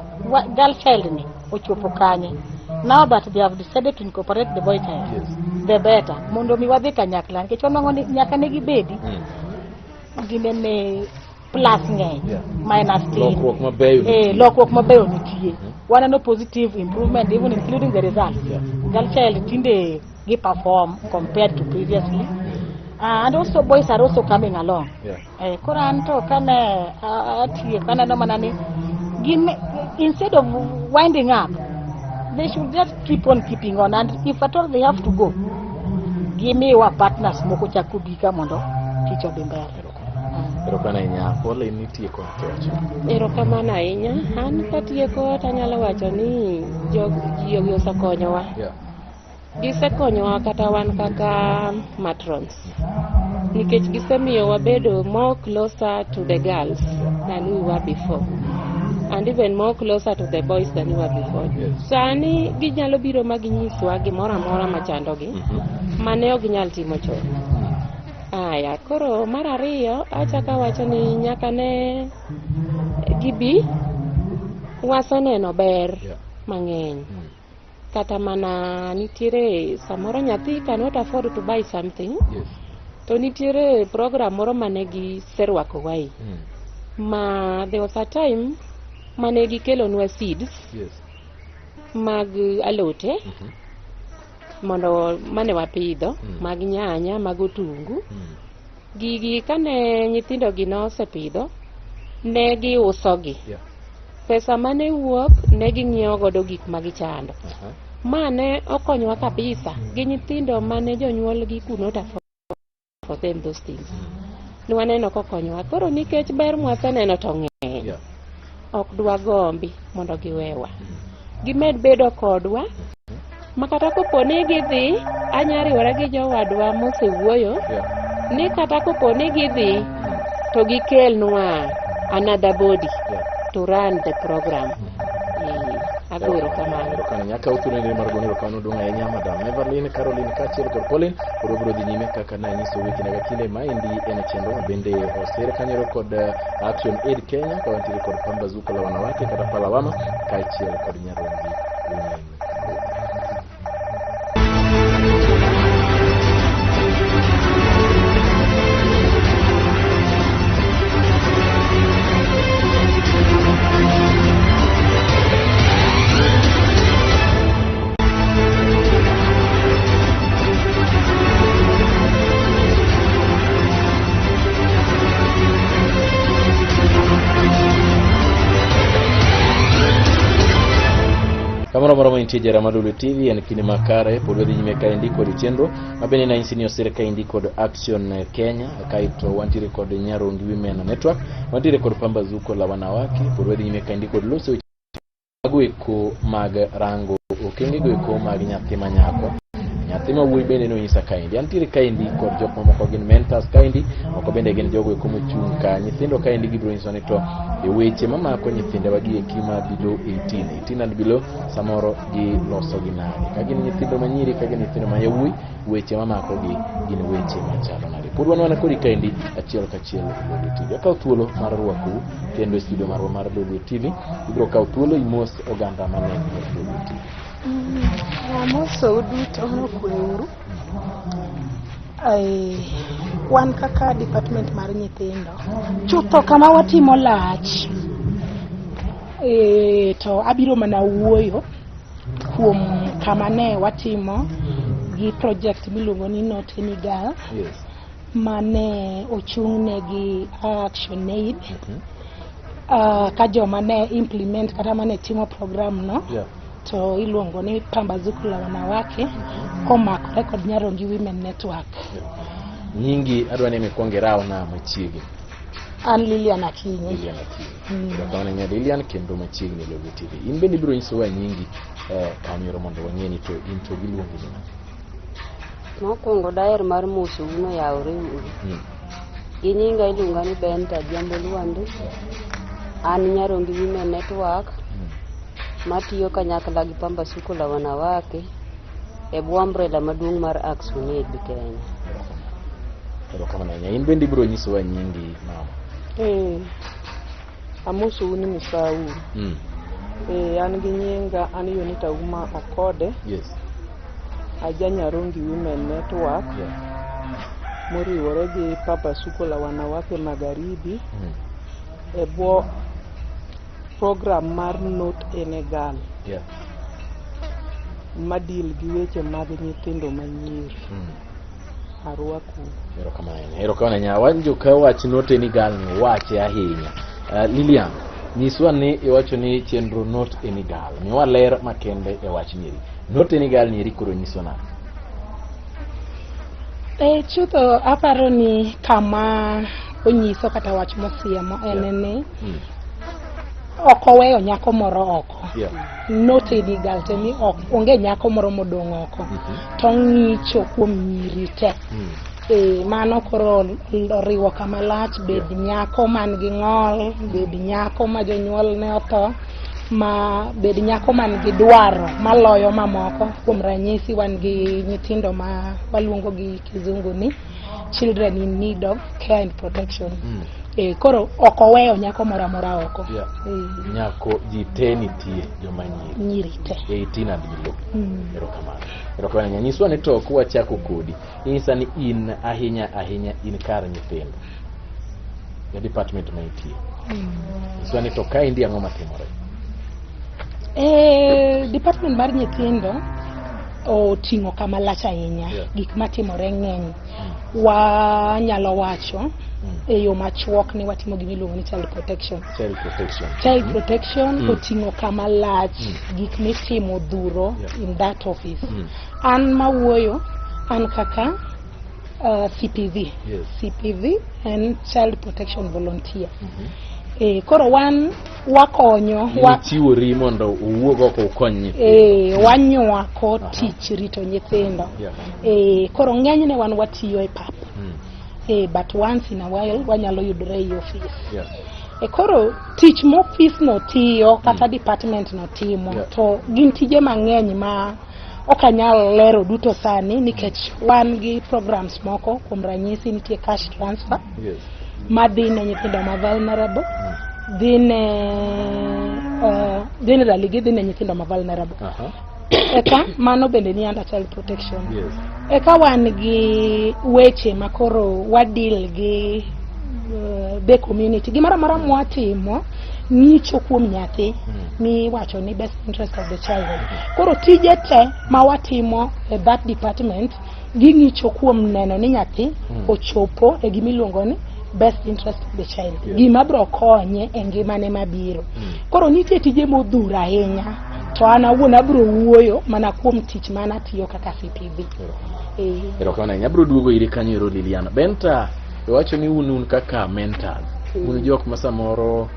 girl child ni ochopo kanye now that they have decided to incorporate the boy child the better mondo mi wadhi kanyakla nikech onwang'o ni nyaka ne gibedi ginene plus ng'eny minus lokruok mabeyo nitie waneno positive improvement even including the results girl child tinde gi perform compared to previously and also boys are also coming along Quran to kana atie kana no manani instead of winding up they should just keep on keeping on and if at all they have to go give me our partners moko chakubika mondo ticho bimbere erokana inya pole nitie ko kecho erokamana ahinya an katieko tanyalo wacho ni jogi osekonyowa gisekonyowa kata wan kaka matrons nikech gisemiyo wabedo more closer to the girls than we were before and even more closer to the boys than we were before sani ginyalo biro maginyiswa gimoro amora machandogi mane ok ginyal timo chon aya koro mar ariyo achaka wacho ni nyaka ne gibi waseneno ber mang'eny kata mana nitiere samoro nyathi cannot afford to buy something to nitiere program moro mane gi serwako wai ma there was a time mane gi kelonwa seeds mag alote mondo mane wapidho mag nyanya mag otungu gigi kane nyithindo gi nosepidho ne gi usogi pesa mane wuok ne gi ng'iewo godo gik magichando mane okonyowa kabisa gi nyithindo mane jonyuol gi kunota for them those things nwaneno kokonyowa koro nikech ber mwaseneno to ng'eny ok dwa gombi mondo giwewa gimed bedo kodwa makata kopo ni gidhi anyariwora gi jowadwa mosewuoyo ni kata kopo ni gidhi to gikelnwa another body to run the program Agoro kamano. Kana nyaka utune ne mar gonero kanu dunga enya madam Everline Caroline Kachel kod Pauline bro dhi nyime kaka na nyiso weche na kile maendi en chenro mabende osere kanyero kod Action Aid Kenya ka wantiere kod Pambazuko la wanawake kata Palawama Kachel kod Nyarongi Women. Kamara mara intie jara Malulu TV en kini makare pod wadhi nyime ka indi kod chenro mabende na insinio sirka indi kod Action Kenya kaito wantiere kod Nyarongi Women Network wantiere kod Pambazuko la wanawake pod wadhi nyime ka indi kod loso agweko mag rango okenge gweko mag nyathi manyako nyathi mawuoyi bende no nyisa kaindi antiere kaindi kod jok mamoko gin mentors kaindi moko bende gin jogo eko mochung' ka nyithindo kaindi gibiro nyiso ni to e weche mamako nyithinde wagi ekima below 18 and below samoro gi loso gi nade ka gin nyithindo manyiri ka gin nyithindo ma yawuoyi weche mamako gi gin weche machalo nade pod wan kodi kaindi achiel kachiel Lulu TV akaw thuolo mar rwako kendo studio marwa mar Lulu TV ibiro kaw thuolo imos oganda mane Lulu TV. Amoso duto okweuru. Wan kaka department mar nyithindo chutho kama watimo lach to abiro mana wuoyo kuom kama ne watimo gi project miluongo ni Not Any Girl. Yes. Mane ochung'ne gi Action Aid. Ka joma ne implement kata mane timo program no. Yeah. To iluongo ni Pambazuko la wanawake komakore kod Nyarongi Women Network. Nyingi adwani mikwongerao na machiegi. An Lilian Akinyi. Lilian Akinyi. Kama nya Lilian kendo machiegi ni Lulu TV. In bendi biro nyisowa nyingi kamero mondo wang'eni to into giluongi ni. Mokwongo daher mar muso uno yaore uru. Gi nyinga iluonga ni Benta Jambo Luande. An Nyarongi Women Network. Matiyo kanyakla gi Pambazuko la wanawake e bwo umbrella maduong' mar Action Aid Kenya. Pero kama nanya in bendi biro nyisowa nyingi mama. Amoso uni Musau. An gi nyinga an Yonita Uma Okode. Yes. Aja Nyarongi Women Network. Yeah. Moriwore gi Pambazuko la wanawake Magharibi. E bwo program mar Not Any Girl. Yeah. Madil gi weche mag nyithindo manyiri. Arwaku. Ero kama nanya wanjo ka wach Not Any Girl no wache ahinya. Lilian, nyiswa ni iwacho ni chenro Not Any Girl. Mi waler makende e wach nyiri. Not Any Girl nyiri kuro nyiswa na. Chutho aparo ni kama onyiso kata wach mosiemo enene. Oko weyo nyako moro oko. Yeah. Not Any Girl temi onge nyako moro modong' oko. To ng'icho kuom nyiri te. Mano koro riwo kama lach bed nyako man gi ng'ol, bed nyako ma jonyuol ne otho, ma bed nyako man gi dwaro maloyo mamoko. Kuom ranyisi wan gi nyithindo ma waluongo gi kizungu ni children in need of care and protection. Koro oko weyo nyako mora mora oko. Yeah. Nyako jiteni tie joma nyiri te 18 and below. Ero kamano. Ero kamano nyiswa ni to kuwa chako kodi. Insa ni in ahinya in kar nyithindo. Ya department ma itie. Nyiswa ni to ka indi ang'o matimore. Department mar nyithindo oting'o kama lach ahinya. Yeah. Gik matimore ng'eny. Wanyalo wacho e yo machuok ni watimo gimiluongo ni child protection. Child protection oting'o kama lach gik mitimo dhuro in that office. An mawuoyo an kaka CPV. Yes. CPV and child protection volunteer. Koro wan wakonyo chiwori mondo owuog oko ukony. Wanyuako tich rito nyithindo. Koro ng'enyne wan watiyo e pap. But once in a while wanyalo yudore e office. E koro tich mofis no tiyo kata department no timo to gin tije mang'eny ma okanyal lero duto sani nikech wan gi programs moko kuom ranyisi nitie cash transfer madhi ne nyithindo ma vulnerable dhi ne raligi dhi ne nyithindo ma vulnerable eka mano bende ni under child protection eka wan gi weche makoro wadil gi the community gimara mara mwatimo ng'icho kuom nyathi miwacho ni best interest of the child koro tije te ma watimo e that department ging'icho kuom neno ni nyathi ochopo e gimiluongo ni best interest of the child gima bro konye e ngimane mabiro koro nitie tije modhuro ahinya to an awuon abro wuoyo mana kuom tich mana tiyo kaka CPB kana nyabro duogo iri kanyo Liliana Benta wacho ni un kaka mentors un jok ma samoro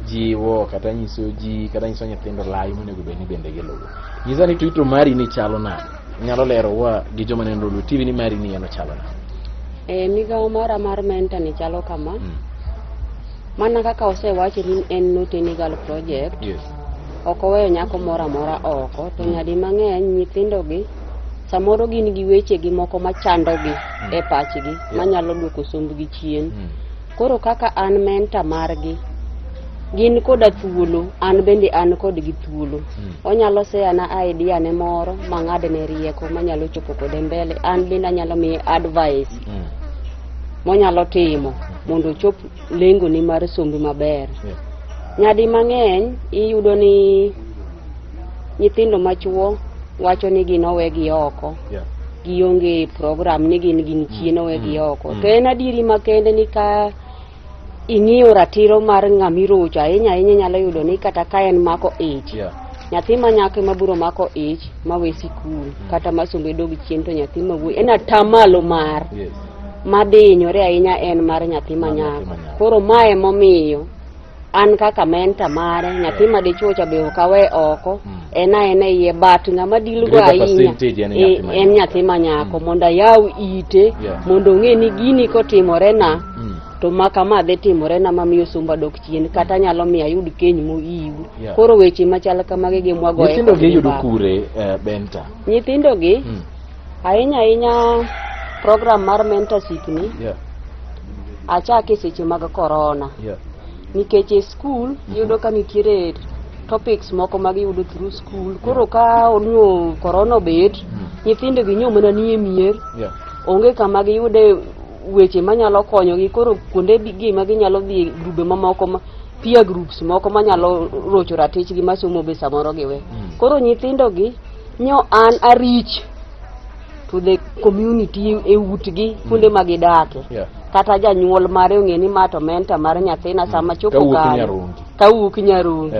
jiwo kata nyiso ji kata nyiso nyithindo lai monego bed ni bende giluwo nyisa ni tuito mari ni chalo nade nyalo lero wa gi joma neno Lulu TV ni mari ni eno chalo nade migawo mara mar mentor ni chalo kama mana kaka osewacho ni en no technical project ok oweyo nyako mora mora oko to nyadi mang'eny nyithindo gi samoro gin gi weche gi moko machando gi e pachgi manyalo duoko sombgi chien koro kaka an mentor margi gin koda thuolo an bende an kod gi thuolo onyalo seya na idea ne moro mang'ad ne rieko manyalo chopo kode mbele an bende anyalo miye advice monyalo timo mondo chop lengo ni mar sombi maber nyadi mang'eny iyudo ni nyithindo machuo wacho ni gin owegi oko gionge program ni gin chien owegi oko to en adieri makende ni ka ing'iyo ratiro mar ng'amirocho ahinya nyalo yudo ni kata ka en mako ich nyathi manyako mabiro mako ich mawe sikul kata masombe dog chien to nyathi mawuoyi en atamalo mar madhinyore ahinya en mar nyathi manyako koro mae momiyo an kaka mentor mare nyathi madichuo cha be okawe oko ena iye bat ng'ama dilgo ahinya en nyathi manyako mondo yaw ite mondo ng'e ni gini kotimore na to makama dhi timore na mamiyo sumba dok chien kata nyalo miyo ayud keny moiw koro weche machal kamage gi mwagoe nyithindo gi yudo kure Benta nyithindo gi ahinya program mar mentorship ni achake seche mag corona nikech e school yudo ka nitiere topics moko mag yudo through school koro ka onyo corona obet nyithindo gi nyomana nie mier onge kama giyude weche manyalo konyogi koro kuonde gi ma ginyalo dhi grube mamoko peer groups moko manyalo rocho ratich gi masomo be samoro giwe koro nyithindo gi nyo an arich to the community e utgi kuonde ma gidake kata janyuol mare ong'e ni ma to mentor mar nyathina sama chopo kanyo kawuok Nyarungi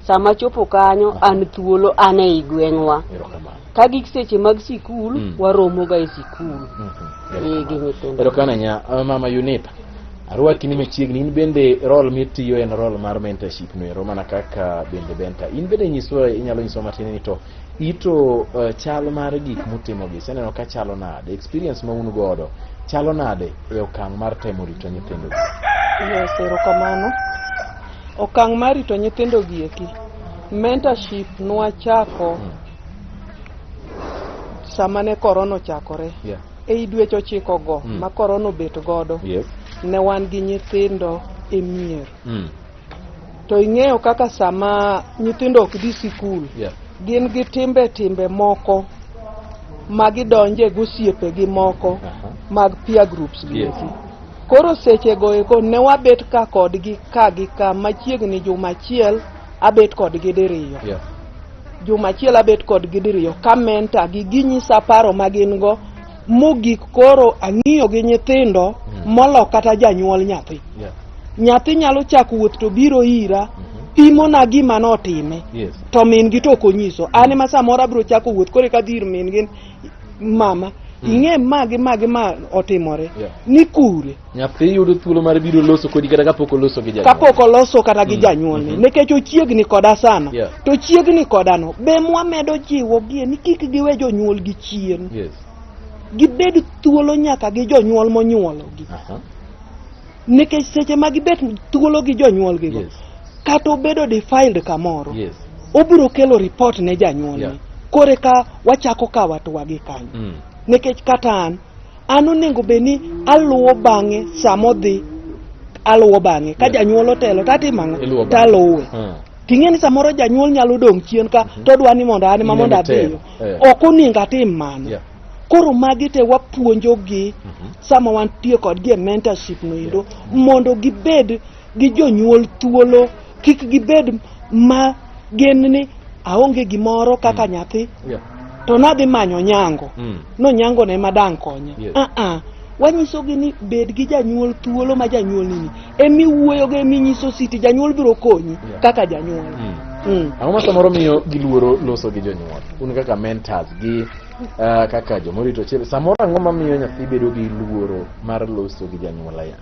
sama chopo kanyo an thuolo an e gweng'wa ka gik seche mag sikul waromo ga e sikul gi nyithindo kana nya mama Unita arwaki ni machiegni in bende role mitiyo en role mar mentorship no ero mana kaka bende Benta in bende nyiso inyalo nyiso matin ni to ito chal mar gik mutimo gi seneno ka chalo nade experience ma un godo chalo nade e okang' mar temo rito nyithindo ero kamano okang' mar rito nyithindo gi eki mentorship nwachako sama ne korona ochakore ei dweche 9 go ma korona obet godo ne wan gi nyithindo e mier to ing'eyo kaka sama nyithindo ok dhi sikul gin gi timbe moko magidonje gosiepe gi moko mag peer groups gi koro seche go eko ne wabet ka kodgi ka machiegni jumachiel abet kodgi diriyo jumachiel abet kodgi diriyo ka mentor gi ginyisa paro magin go mogik koro ang'iyo gi nyithindo molo kata janyuol nyathi nyalo chako wuoth to biro ira pimo na gima notime to min gi to konyiso an ma samoro abro chako wuoth kore ka dhir min gi mama ing'e magi ma otimore ni kure nyathi yudo thuolo mar biro loso kodi kata kapok oloso gi janyuol kapok oloso kata gi janyuol nikech ochiegni koda sana to chiegni kodano be mwamedo jiwo gie ni kik giwe jonyuol gi chien gibed thuolo nyaka gi jonyuol monyuolo gi nikech seche ma gibet thuolo gi jonyuol gigo kata obedo defiled kamoro obiro kelo report ne janyuol kore ka wachako ka watwa gi kanyo nikech kata an onego beni aluwo bang'e samodhi aluwo bang'e ka janyuol otelo tatimang'o taluwe ting'e ni samoro janyuol nyalo dong' chien ka to dwa ni mondo an mondo adhiyo ok onego atim mano koro magi te wapuonjo gi sama wantie kodgi e mentorship no endo mondo gibed gi jonyuol thuolo kik gibed ma gen ni aonge gimoro kaka nyathi to nadhi manyo nyango no nyango ne madang konya wanyisogi ni bed gi janyuol thuolo ma janyuol nini emi wuoyo ge emi nyiso siti janyuol biro konyi kaka janyuol ang'o ma samoro miyo giluoro loso gi jonyuol un kaka mentors gi kaka jomorito chile samoro ang'o ma miyo nyathi bedo gi luoro mar loso gi janyuol aya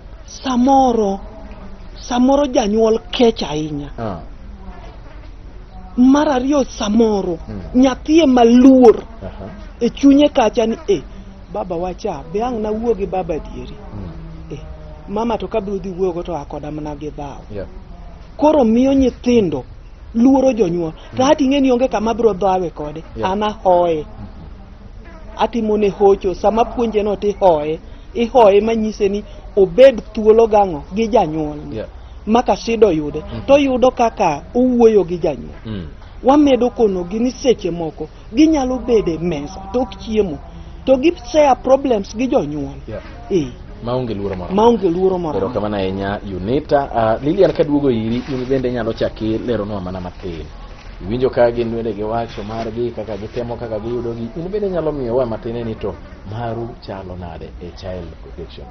samoro janyuol kech ahinya mar ariyo samoro nyathi maluor e chunye kacha ni baba wacha be ang' na wuo gi baba dieri mama to kabiro dhi wuogo to akoda mana gi dhao koro miyo nyithindo luoro jonyuol to ati ng'eni onge kama biro dhawe kode ana hoye atimone hocho sama puonje no ti ihoye manyise ni obed thuolo gang'o gi janyuol maka sido yude to yudo kaka owuoyo gi janyuol wamedo kono gi ni seche moko ginyalo bede mesa tok chiemo to gi share problems gi jonyuol maonge luoro moro pero kama na enya Unita Lilian kaduogo iri in bende nyalo chaki lero no mana matin winjo ka gin wede gi wacho margi kaka gitemo kaka giyudo gi in bende nyalo miyo wa matin ni to maru chalo nade e child protection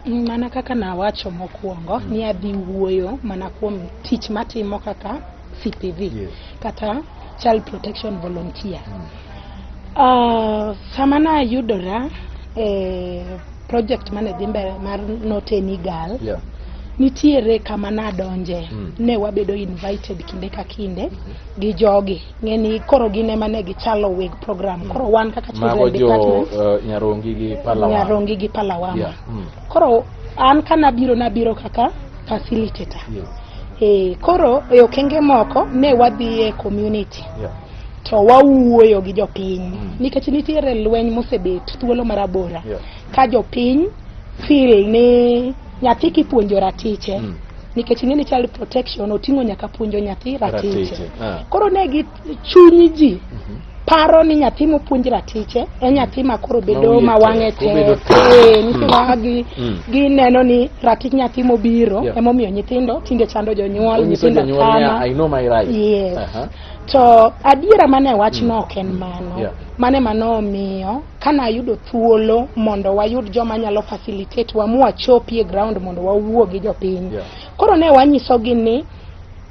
mana kaka na wacho mokwongo ni adhi wuoyo mana kuom tich matimo kaka CPV kata child protection volunteer sama na yudora project mane dhi mbele mar Notenigal nitiere kama na donje ne wabedo invited kinde ka kinde gi jogi ng'eni koro gine mane gichalo weg program koro wan kaka children department Nyarongi gi Palawama koro an kana nabiro kaka facilitator koro e okenge moko ne wadhi e community to wawuoyo gi jopiny nikech nitiere lweny mosebet thuolo marabora ka jopiny feel ni nyathi kipuonjo ratiche nikech ng'eni child protection oting'o nyaka puonjo nyathi ratiche koro ne gi chunyi ji paro ni nyathi mopuonj ratiche nyathi makoro bedo mawang'e tek nyithi gineno ni ratich nyathi mobiro emomiyo nyithindo tinde chando jonyuol nyithindo kama to adiera mane wachno ok en mano mano miyo kana yudo thuolo mondo wayud joma nyalo facilitate wa muachopi e ground mondo wawuo gi jopiny koro ne wanyiso gi ni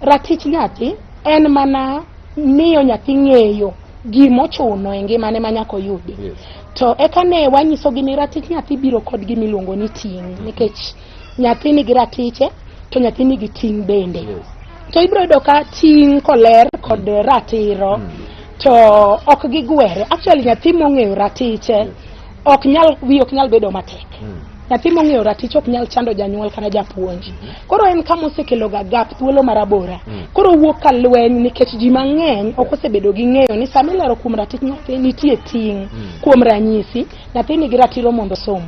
ratich nyathi en mana miyo nyathi ng'eyo gimochuno e ngimane manyako yudi to eka ne wanyiso gi ni ratich nyathi biro kod gimiluongo ni ting' nikech nyathi nigi ratiche to nyathi nigi ting' bende to ibiro yudo ka ting' koler kod ratiro to ok gigwere actually nyathi mong'eyo ratiche ok nyal bedo matek nyathi mong'eyo ratiche ok nyal chando janyuol kana japuonj koro en kama osekelo ga gap thuolo marabora koro wuok ka lweny nikech ji mang'eny ok osebedo gi ng'eyo ni sama ilero kuom ratich nyathi nitie ting' kuom ranyisi nyathi nigi ratiro mondo som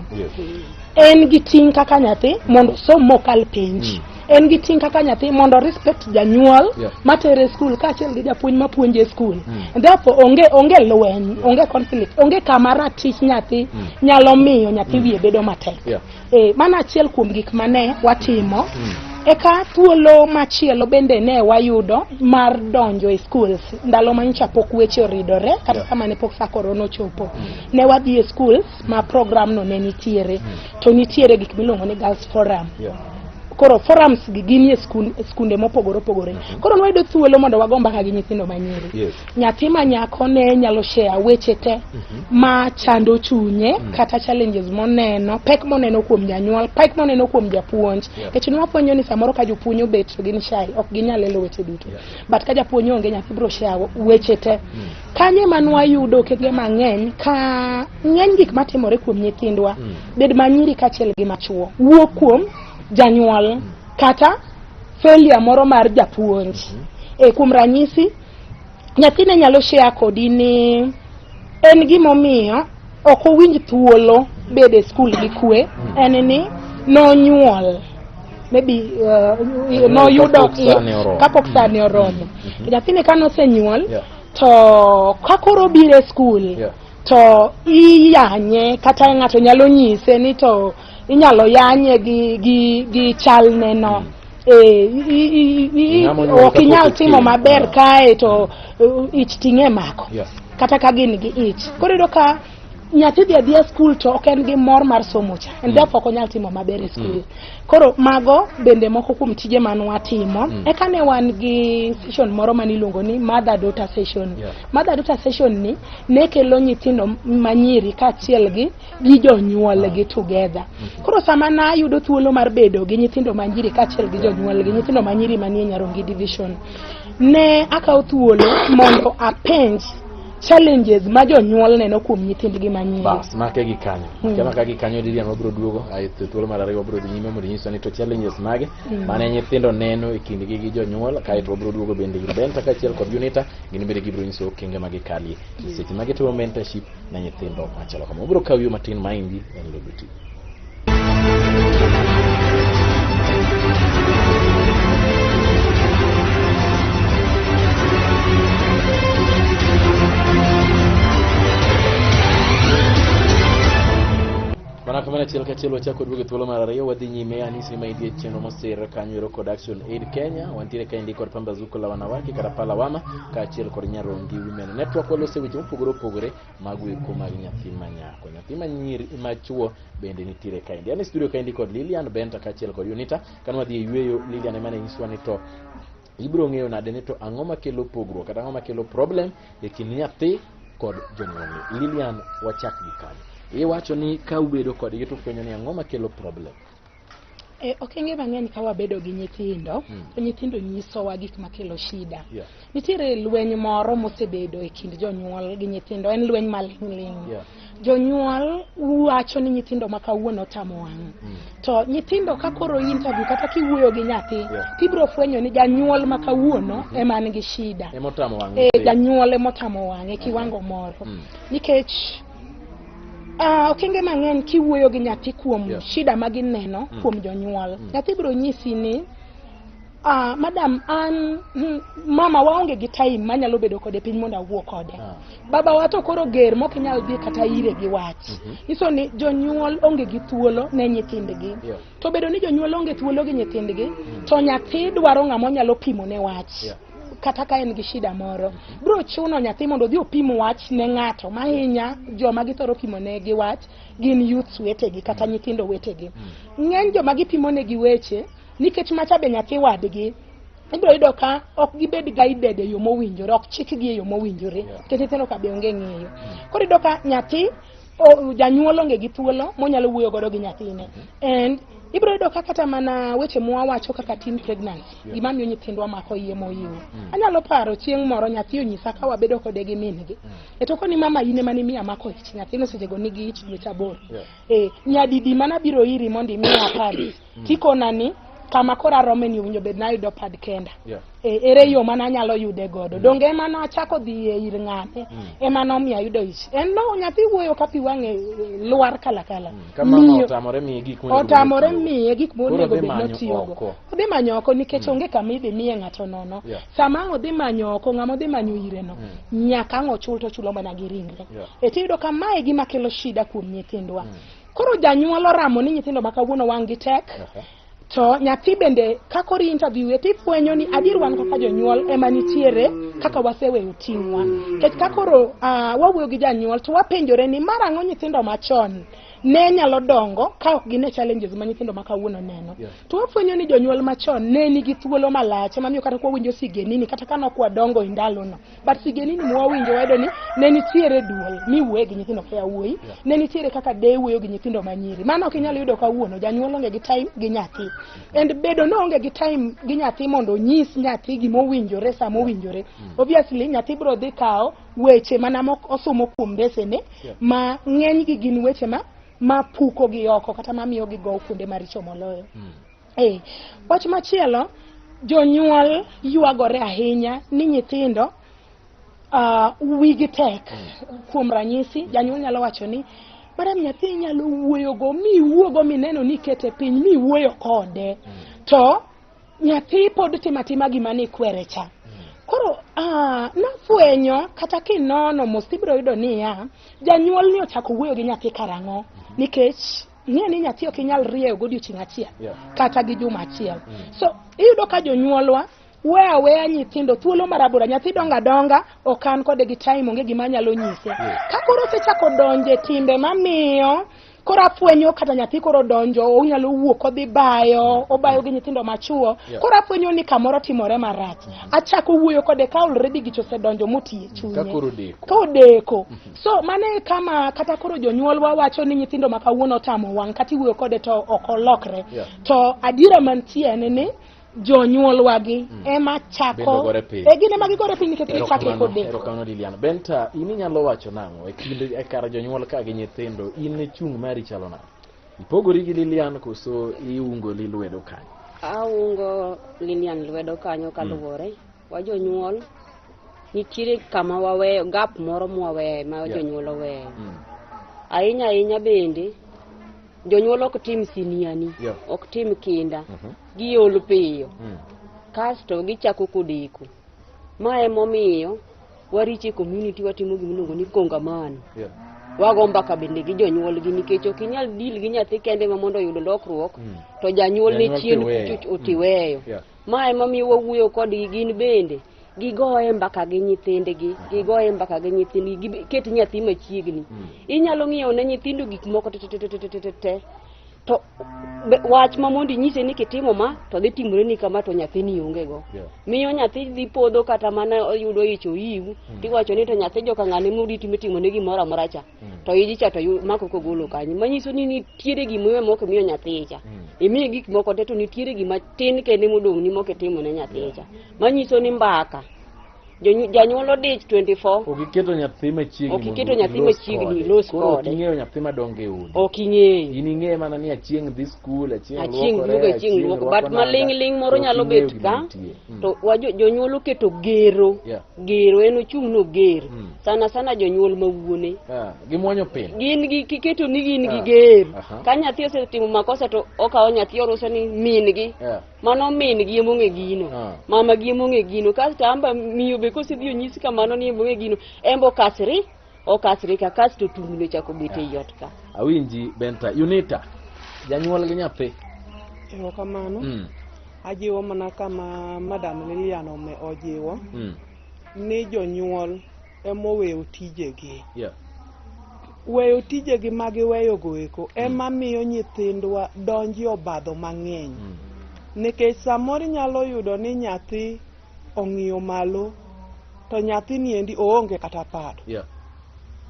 en gi ting' kaka nyathi mondo som mokal penj en gi ting' kaka nyathi mondo respect janyuol matere school kaachiel gi japuonj mapuonje school therefore onge lweny onge conflict onge kama ratich nyathi nyalo miyo nyathi wiye bedo matek mana achiel kuom gik mane watimo eka thuolo machielo bende ne wayudo mar donjo e schools ndalo manyicha pok weche oridore kata kama ne pok sa korona ochopo ne wadhi e schools ma program no ne nitiere to nitiere gik miluongo ni Girls Forum koro forums gi gini e skunde mopogore opogore koro nwayudo thuolo mondo wago mbaka gi nyithindo manyiri nyathi manyako ne nyalo share weche te ma chando chunye kata challenges moneno pek moneno kuom janyuol pek moneno kuom japuonj kech nwapuonjo ni samoro ka jopuonj obet to gin shy ok ginyal lelo weche duto but ka japuonj onge nyathi biro share weche te kanye manwayudo kege mang'eny ka ng'eny gik matimore kuom nyithindwa bed manyiri kaachiel gi machuo wuok kuom janyuol kata failure moro mar japuonj. Kuom ranyisi nyathine nyalo share kodi ni en gimomiyo ok owinj thuolo bede skul gi kwe, en ni nonyuol maybe noyudo kapok sane oromo. Nyathine kanosenyuol to kakoro bire skul to iyanye kata ng'ato nyalo nyise ni to inyalo yanye gi chalne no. Ok inyal timo maber kae to ich ting'e mako kata ka gin gi ich. Koro iyudo ka nyathi dhi adhiya skul to ok en gi mor mar somo cha, and therefore ok onyal timo maber e skul. Koro mago bende moko kuom tije manwatimo. Eka ne wan gi session moro maniluongo ni mother daughter session. Mother daughter session ni ne kelo nyithindo manyiri kaachiel gi jonyuol gi together. Koro sama nayudo thuolo mar bedo gi nyithindo manyiri kaachiel gi jonyuol gi nyithindo manyiri manie Nyarongi division, ne akawo thuolo mondo apenj challenges ma jonyuol neno kuom nyithindgi manyiri. Bas, make gi kanyo. Kama ka gi kanyo Lilian wabro duogo ai thuolo mar ariyo wabro dhi nyime mondo nyiso ni to challenges mage mane nyithindo neno e kindgi gi jonyuol, kae to wabro duogo bende gi Benta kaachiel kod Unita, gin bende gibro nyiso okenge mage kalie seche mage timo mentorship na nyithindo machalo kama. Wabro kawo yo matin maindi en Loduti. Kamana chiel ka chiel wachako duogo thuolo mar ariyo wadhi nyime anisi ma idie chenro mosir kanyo kod Action Aid Kenya. Wantiere ka indi kod Pambazuko la wanawake kata Palawama kaachiel kod Nyarongi Women Network. Walose weche mopogore opogore mag weko mag nyathi manyako, nyathi manyiri machuo bende nitiere ka indi. Ani studio ka indi kod Lilian Benta kaachiel kod Unita. Kan wadhi yweyo Lilian emane nyiswa ni to ibro ng'eyo nade ni to ang'o makelo pogruok kata ang'o makelo problem e kind nyathi kod jonyuol. Lilian, wachak gi kanyo. Iwacho ni ka ubedo kod gi to fwenyo ni ang'o makelo problem. Okenge mang'eny ka wabedo gi nyithindo, to nyithindo nyisowa gik makelo shida. Nitiere lweny moro mosebedo e kind jonyuol gi nyithindo, en lweny maling'ling'. Jonyuol wacho ni nyithindo ma kawuono tamo wang'. To nyithindo ka koro interview kata kiwuoyo gi nyathi, tibro fwenyo ni janyuol ma kawuono ema nigi shida. Emotamo wang'. Janyuol emotamo wang' e kiwango moro. Nikech okenge mang'eny kiwuoyo gi nyathi kuom shida ma gineno kuom jonyuol, nyathi biro nyisi ni madam an mama waonge gi time manyalo bedo kode piny mondo awuo kode. Baba wa to koro ger mok inyal dhi kata ire gi wach. Iso ni jonyuol onge gi thuolo ne nyithindgi. To bedo ni jonyuol onge thuolo gi nyithindgi, to nyathi dwaro ng'ama nyalo pimo ne wach. Kata ka en gi shida moro, bro chuno nyathi mondo dhi opim wach ne ng'ato mahinya joma githoro pimo ne gi wach gin youths wetegi kata nyithindo wetegi. Ng'eny joma gipimo ne gi weche nikech macha be nyathi wadgi, ibro yudo ka ok gibed guided e yo mowinjore, ok chikgi e yo mowinjore nikech nyithindo ka be onge ng'eyo. Koro yudo ka nyathi janyuol onge gi thuolo monyalo wuoyo godo gi nyathine. And ibro yudo kata mana weche mwawacho kaka teen pregnancy, gima miyo nyithindwa mako iye moyiw. Anyalo paro chieng' moro nyathi onyisa ka wabedo kode gi min gi. To koni mama ine mani miya mako ich, nyathino sechego nigi ich dweche 8. Nyadidi mana biro iri mondo imiya pad. Tikona ni kama kora romeni winjo bed na yudo pad kenda. Ere yo mana nyalo yude godo. Donge ema na chako dhi ir ng'ane, ema no miya yudo ich. En no nyathi wuoyo ka pi wang'e luar kala. Kama otamore miye gik monego bed notiyogo. Odhi manyo oko nikech onge kama idhi miye ng'ato nono. Sama odhi manyo oko, ng'ama odhi manyo ire no, nyaka ang' ochul to chulo mana gi ringre. Tiyudo ka mae gima kelo shida kuom nyithindwa. Koro janyuol oramo ni nyithindo ma kawuono wang' gi tek. To nyathi bende kakori interview eti fwenyo ni adier wan kaka jonyuol ema nitiere kaka waseweyo ting'wa. Kech kakoro wawuoyo gi janyuol to wapenjore ni marang'o nyithindo machon ne nyalo dongo ka ok gine challenges ma nyithindo ma kawuono neno. To wafwenyo ni jonyuol machon ne nigi thuolo malach mamiyo kata kwa winjo sigenini kata kana kwa dongo indalono. But sigenini mwawinjo wedo ni ne nitiere duol miwuoye gi nyithindo ka yawuoyi, ne nitiere kaka de wuoyo gi nyithindo manyiri. Mano ok inyalo yudo kawuono janyuol onge gi time gi nyathi. And bedo no onge gi time gi nyathi mondo nyis nyathi gima owinjore sama owinjore. Obviously nyathi bro dhi kawo weche mana mok osomo kuom mbesene ma ng'eny gi gin weche ma puko gi oko kata mamiyo gi go kuonde maricho moloyo. Wach machielo, jonyuol yuagore ahinya ni nyithindo wigi tek. Kuom ranyisi, janyuol nyalo wacho ni madam nyathi nyalo wuoyogo miwuogo mineno ni kete piny miwuoyo kode, to nyathi pod timatima gima ni kwere cha. Koro nafwenyo kata kinono mos ibiro yudo niya, janyuol ni ochako wuoyo gi nyathi karang'o, nikech ng'e ni nyathi ok inyal rieyo godiochieng' achiel kata gi juma achiel. So iyudo ka jonyuolwa weya nyithindo thuolo marabora, nyathi donga ok an kode gi time, onge gima nyalo nyise. Ka koro sechako donje timbe mamiyo koro afwenyo kata nyathi koro donjo, onyalo wuok odhi bayo, obayo gi nyithindo machuo, koro afwenyo ni kamoro timore marach. Achako wuoyo kode ka already gicho sedonjo motie chunye. Ka odeko. So mane kama kata koro jonyuol wawacho ni nyithindo makawuono tamo wang' kata wuoyo kode to ok olokre. To adiera mantie en ni jonyuol wagi ema chako gine magi gore piny nikech gichako kode. Erokamano Lilian. Benta, ini nyalo wacho nang'o e kar jonyuol ka gi nyithindo, in chung' mari chalo nang'o? Ipogori gi Lilian koso iungo lwedo kanyo? Aungo Lilian lwedo kanyo kaluwore. Wa jonyuol nitiere kama waweyo, gap moro mwaweyo ma jonyuol oweyo. Ahinya bende jonyuol ok tim siniani, ok tim kinda, giolo piyo, kasto gichako kodeko. Mae momiyo wariche community watimo gimiluongo ni kongamano. Wago mbaka bende gi jonyuol gi, nikech ok inyal deal gi nyathi kende ma mondo oyud lokruok to janyuol ne chien otiweyo. Mae momiyo wawuoyo kodgi gin bende gigoye mbaka gi nyithindgi, gigoye mbaka gi nyithindgi, ket nyathi machiegni. Inyalo ng'iyo ne nyithindo gik moko te to wach ma mondo nyise ni kitimo ma to dhi timore ni kama to nyathi ni onge go. Miyo nyathi dhi podho kata mana oyudo icho iwu, tiwacho ni to nyathi joka ng'ane muriti mitimo ne gimoro amora cha. To iji cha to mako kogolo kanyo. Manyiso ni nitiere gimowe moko miyo nyathi cha. Imiye gik moko te to nitiere gima tin kende modong' ni moko timo ne nyathi cha. Manyiso ni mbaka janyuol odich 24. Okiketo nyathi machiegni. Okiketo nyathi machiegni los kode. Oking'eyo nyathi madonge udi. Oking'eyo. In ing'eyo mana ni achieng' dhi skul, achieng' luoko. But maling' moro nyalo bet ka. To jonyuol oketo gero. Gero en ochung' no ger. Sana jonyuol mawuone. Gimuonyo piny. Gin giketo ni gin gi ger. Ka nyathi osetimo makosa to okawo nyathi oruso ni min gi. Mano min gi emong'e gino. Mama gi emong'e gino. Kasto amba miyo be kosidhi onyisi kamano ni emong'e gino. Embo okasri ka kasto tungno chako bete yot ka. Awinji Benta, Unita, janyuol gi nyathi. Erokamano. Ajiwo mana kama Madam Lilian ojiwo ni jonyuol emoweyo tijegi. Weyo tijegi magiweyo goeko ema miyo nyithindwa donji obadho mang'eny. Nikech samoro nyalo yudo ni nyathi ong'iyo malo to nyathi ni endi oonge kata pad.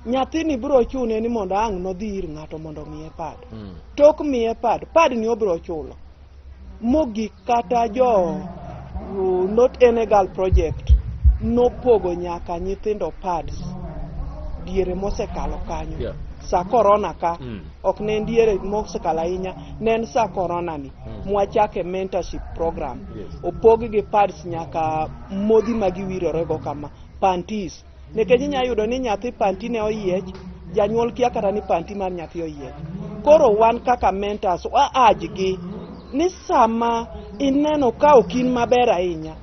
Nyathi ni biro chune ni mondo ang' nodhi ir ng'ato mondo miye pad. Tok miye pad ni obiro chulo. Mogik kata Not Enegal Project nopogo nyaka nyithindo pads diere mosekalo kanyo. Sa corona ka ok ne diere mosekalo ahinya, ne en sa corona ni mwachake mentorship program. Opogi gi pads nyaka modhi magiwirore go kama panties. Nekech inya yudo ni nyathi panty ne oyiech, janyuol kia kata ni panty mar nyathi oyiech. Koro wan kaka mentors ajgi ni sama ineno ka okin maber ahinya,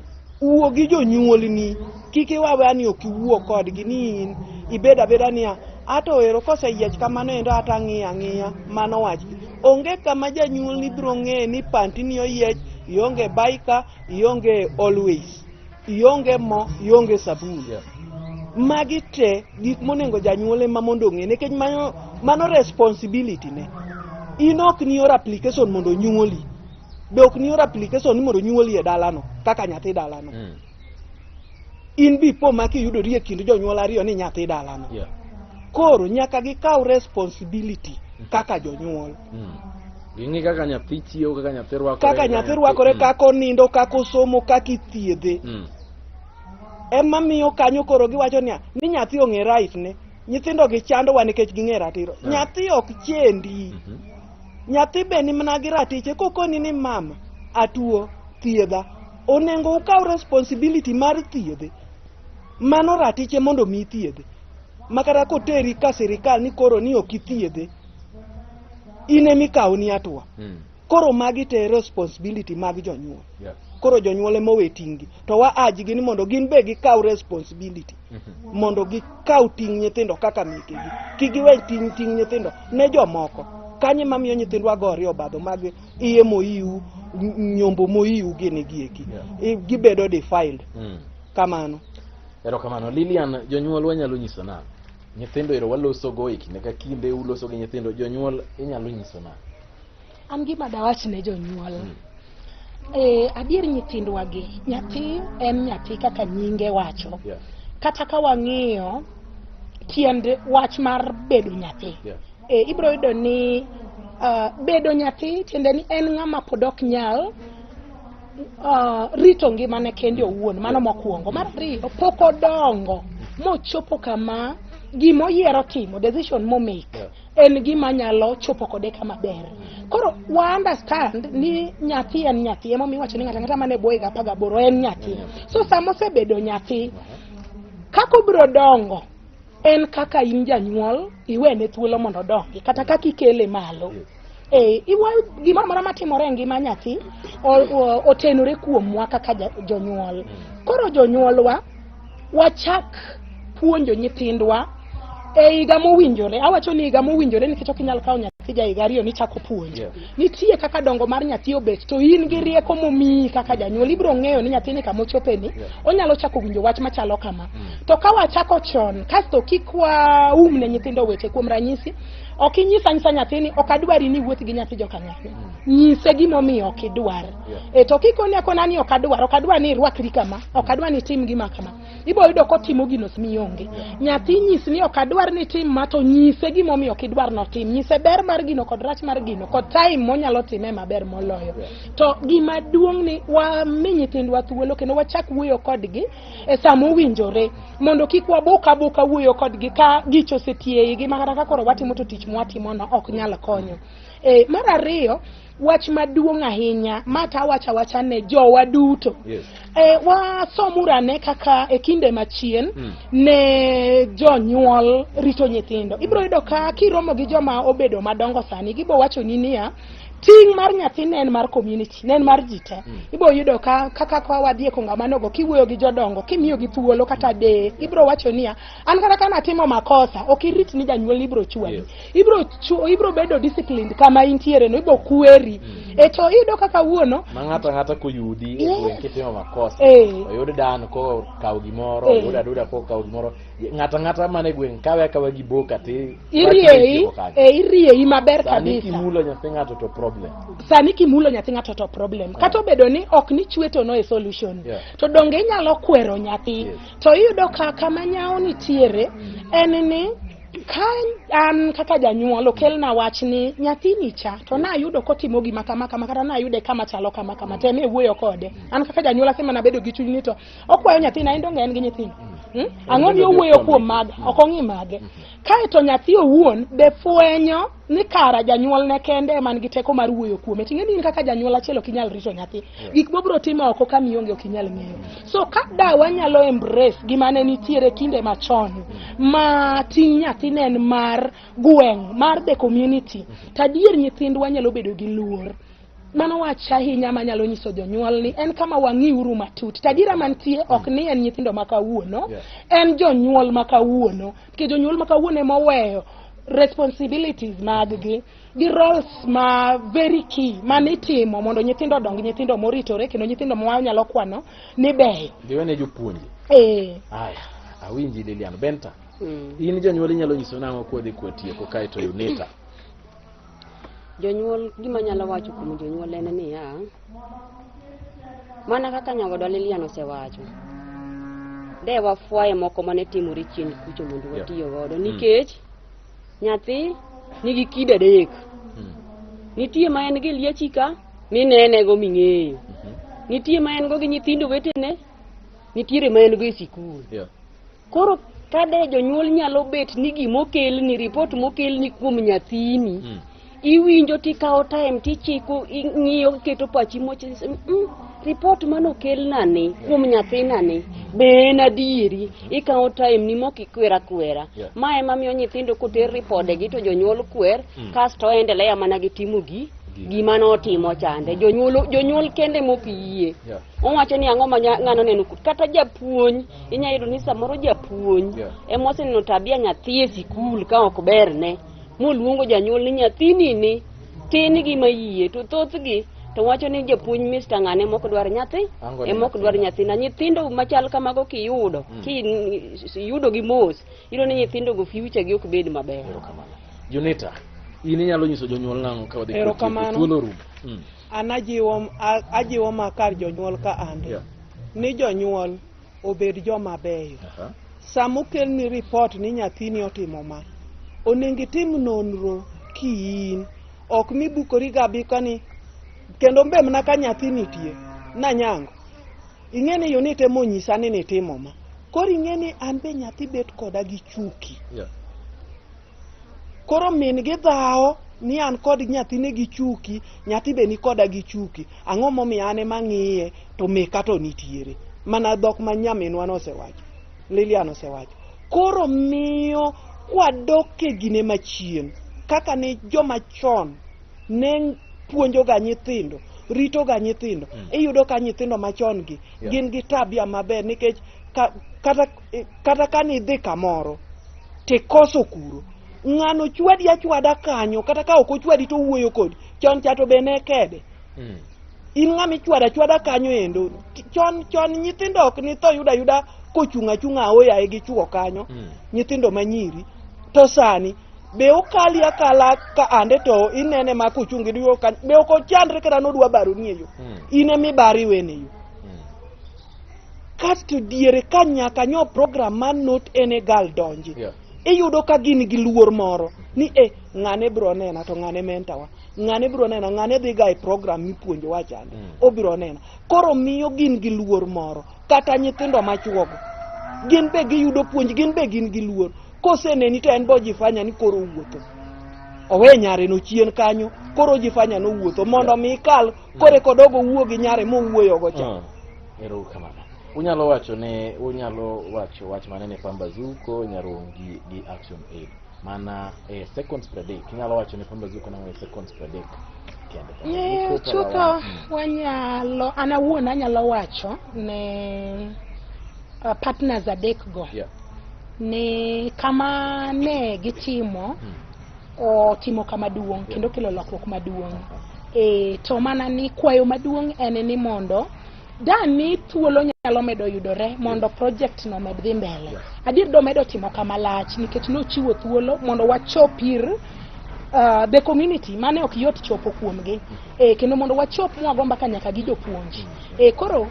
uwo gi jonyuol ni, kik iwawe ni ok iwuo kodgi ni in ibeda ni ato ero koseyiech kamano endo ata ng'iya mano wach. Onge kama janyuol ni biro ng'e ni panty ni oyiech, ionge baika, ionge always, ionge mo, ionge sabun. Magi te gik monego janyuol ema mondo ng'e, nikech mano responsibility ne. In ok ni oro application mondo nyuoli. Be ok ni oro application ni mondo nyuoli e dalano kaka nyathi dalano. In bipo maki yudori e kind jonyuol ariyo ni nyathi dalano. Koro nyaka gikaw responsibility kaka jonyuol. Ging'i kaka nyathi chiewo, kaka nyathi rwakore. Kaka nyathi rwakore, kaka onindo, kaka osomo, kaka ithiedhe. Ema miyo kanyo koro giwacho ni nyathi ong'e right ne. Nyithindo gi chandowa nikech ging'e ratiro. Nyathi ok chendi. Nyathi be ni mana gi ratiche kokoni ni mama atuo thiedha, onego ukaw responsibility mar thiedhe. Mano ratiche mondo mi thiedhe. Makata koteri ka sirikal ni koro ni ok ithiedhe, ine mikawo ni atua. Koro magi te responsibility mag jonyuol. Koro jonyuol ema owe tinggi, to wa ajigi ni mondo gin be gikaw responsibility. Mondo gikaw ting nyithindo kaka mikegi. Kigiwe ting nyithindo ne jomoko. Kanye mamiyo nyithindwa gore obadho mag iye moiu, nyombo moiu gini gieki. Gibedo defiled. Kamano. Erokamano. Lilian, jonyuol wanyalo nyiso na nyithindo ero waloso go kinde ka kinde uloso gi nyithindo, jonyuol inyalo nyiso na. An gima dawach ne jonyuol. Adier nyithindwa gi, nyathi en nyathi kaka nyinge wacho. Kata ka wang'iyo tiend wach mar bedo nyathi. Ibro yudo ni bedo nyathi tiende ni en ng'ama pod ok nyal rito ngimane kende owuon. Mano mokwongo. Mar ariyo, pok odongo mochopo kama gima oyiero timo, decision momake, en gima nyalo chopo kode kama ber. Koro wa understand ni nyathi en nyathi, emo miwacho ni ng'ata mane boy ga 18 en nyathi. So samo sebedo nyathi, kako biro dongo en kaka in janyuol iwene thuolo mondo dongi, kata kaka ikele malo. Iwa gima moro matimore e ngima nyathi otenore kuomwa kaka jonyuol. Koro jonyuolwa wachak puonjo nyithindwa higa mowinjore. Awacho ni higa mowinjore nikech ok inyal kawo nyathi ja higa ariyo ni chako puonjo. Nitie kaka dongo mar nyathi obet, to in gi rieko momiyi kaka janyuol ibro ng'eyo ni nyathini kama ochopeni onyalo chako winjo wach machalo kama. To ka wachako chon kasto kik waumne nyithindo wete. Kuom ranyisi, ok inyisa nyathini ok adwari ni wuoth gi nyathi joka nyathi. Nyise gimomiyo ok idwar. To kikone akona ni ok adwar ni irwakri kama, ok adwar ni tim gima kama. Ibo yudo kotimo gino mionge. Nyathi nyis ni ok adwar ni tim ma, to nyise gimomiyo ok idwar no tim. Nyise ber mar gino kod rach mar gino kod time monyalo time maber moloyo. To gima duong' ni wami nyithindwa thuolo kendo wachak wuoyo kodgi e sama owinjore, mondo kik waboka wuoyo kodgi ka gicho setie igi makata ka koro watimo to tich mwatimo no ok nyal konyo. Mar ariyo, wach maduong' ahinya mata wacha ne jowa duto. Wasomurane kaka e kinde machien ne jonyuol rito nyithindo. Ibro yudo ka kiromo gi joma obedo madongo sani, gibo wacho ni niya, ting mar nyathi ne en mar community, ne en mar jite. Ibo yudo ka kaka kwa wadhi e kongamano go kiwuoyo gi jodongo, kimiyo gi thuolo kata de, ibro wacho niya, an kata kana timo makosa, ok irit ni janyuol ibro chwadi. Ibro bedo disciplined kama intiere no, ibro kweri. To yudo kaka wuono ng'ata koyudi kitimo makosa, oyud dan ko kaw gimoro, oyud aduda ko kaw gimoro, ng'ata mane gweng kawe gi boka te irie maber kabisa. Kimulo nyathi ng'ato to sani kimulo nyathi ng'ato to problem. Kata obedo ni ok ni chweto no e solution. To donge inyalo kwero nyathi. To iyudo kama nyao nitiere en ni ka an kaka janyuol okelna wach ni nyathini cha to na ayudo kotimo gima kama kata na ayude kama chalo kama teme wuoyo kode. An kaka janyuol asema nabedo gi chuny ni to okwayo nyathina en donge en gi nyithindo. Ang'o ni owuoyo kuom mage, ok ong'i mage. Kae to nyathi owuon be fwenyo ni kara janyuol ne kende man gi teko mar wuoyo kuome. Ting'eni ni kaka janyuol achiel ok inyal rito nyathi. Gik mobro timo oko ka mionge ok inyal ng'eyo. So ka dawa nyalo embrace gima ne nitiere kinde machon ma ting' nyathi ne en mar gweng', mar the community, tadier nyithindwa nyalo bedo gi luor. Mano wacha ahinya manyalo nyiso jonyuol ni en kama wang'iuru matut. Tadira mantie ok ni en nyithindo makawuono, en jonyuol makawuono. Ke jonyuol makawuono emoweyo responsibilities maggi gi roles ma very key manitimo mondo nyithindo dongi, nyithindo moritore kendo nyithindo mwanyalo kwano ni beyo. Diwene jopuonje. Aya, awinji Lilian. Benta. In jonyuol nyalo nyiso nang'o kodhi tieko kae to Unita? Jonyuol gima nyalo wacho kuom jonyuol en ni mana kaka nyagodo Lilian osewacho, de wafwaye moko mane timore chien kucho mondo watiyo godo nikech nyathi nigi kide adek. Nitie ma en gi liechika minene go ming'eyo. Nitie ma en go gi nyithindo wetene, nitiere ma en go e sikul. Koro kade jonyuol nyalo bet ni gimokel ni report mokel ni kuom nyathini iwinjo tikao time tichiko ing'iyo keto pachi mochi report manokel nani kuom nyathi nani be en adieri ikao time ni moki kwera ma ema miyo nyithindo koter ripode gi to jonyuol kwer kasto endelea mana gi timo gima notimo chande jonyuol kende mokiyie owacho ni ang'o ma ng'ano neno kata japuonj inya yudo ni samoro japuonj emoseneno tabia nyathi e sikul ka ok berne moluongo janyuol ni nyathini ni tin gima yie to thothgi to wacho ni japuonj Mr. ng'ane mok dwar nyathi mok dwar nyathi na nyithindo machal kamago kiyudo kiyudo gi mos iro ni nyithindo go future gi ok bed maber. Junita, ini nyalo nyiso jonyuol nang'o ka wadhi thuolo rum? An ajiwo makar jonyuol ka ande ni jonyuol obed joma beyo. Samokel ni report ni nyathini otimo ma onego itim nonro kiin ok mibukori gabi kani kendo mbe mna ka nyathi nitie na nyango ing'eni Unite monyisa ni nitimo ma koro ing'eni an be nyathi bet koda gi chuki koro min gi dhao ni an kod nyathine gi chuki nyathi be ni koda gi chuki ang'o momiyo ane mang'iye to meka to nitiere mana dhok ma nyaminwa nosewacho Lilian osewacho koro miyo kwadoke gine machien kaka ni joma chon ne puonjo ga nyithindo rito ga nyithindo iyudo ka nyithindo machon gi gin gi tabia maber nikech kata kani dhi kamoro te koso kuro ng'ano chwadi achwada kanyo kata ka ok ochwadi to wuoyo kodi chon chato be ne kede in ng'ami chwada kanyo endo chon nyithindo ok ni tho yuda kochunga oya gi chuo kanyo nyithindo manyiri to sani be okali akala ka ande to inene ma kuchungi diyo kan be oko chandre kata nodwa baro ni eyo ine mi bari wene yo kasto diere kanya kanyo program man not ene gal donji iyudo ka gin gi luor moro ni ng'ane bro nena to ng'ane mentawa ng'ane bro nena ng'ane dhi ga e program mipuonjo wachande obiro nena koro miyo gin gi luor moro kata nyithindo machuogo gin be giyudo puonj gin be gin gi luor koseneni to en bo jifanya ni koro wuotho owe nyare no chien kanyo koro jifanya no wuotho mondo mi kal kore kodogo wuogi nyare mo wuoyo go cha ero kamano unyalo wacho wach manene Pambazuko Nyarongi gi Action Aid mana seconds per day kinyalo wacho ne Pambazuko na seconds per day kende chuto wanyalo anawuona anyalo wacho ne partners adek go ni kama ne gitimo o timo kama duong kendo kelo lokruok maduong to mana ni kwayo maduong en ni mondo dani thuolo nyalo medo yudore mondo project no med dhi mbele adir do medo timo kama lach nikech no chiwo thuolo mondo wachopir the community mane ok yot chopo kuomgi kendo mondo wachop mwagomba ka nyaka gi jopuonj koro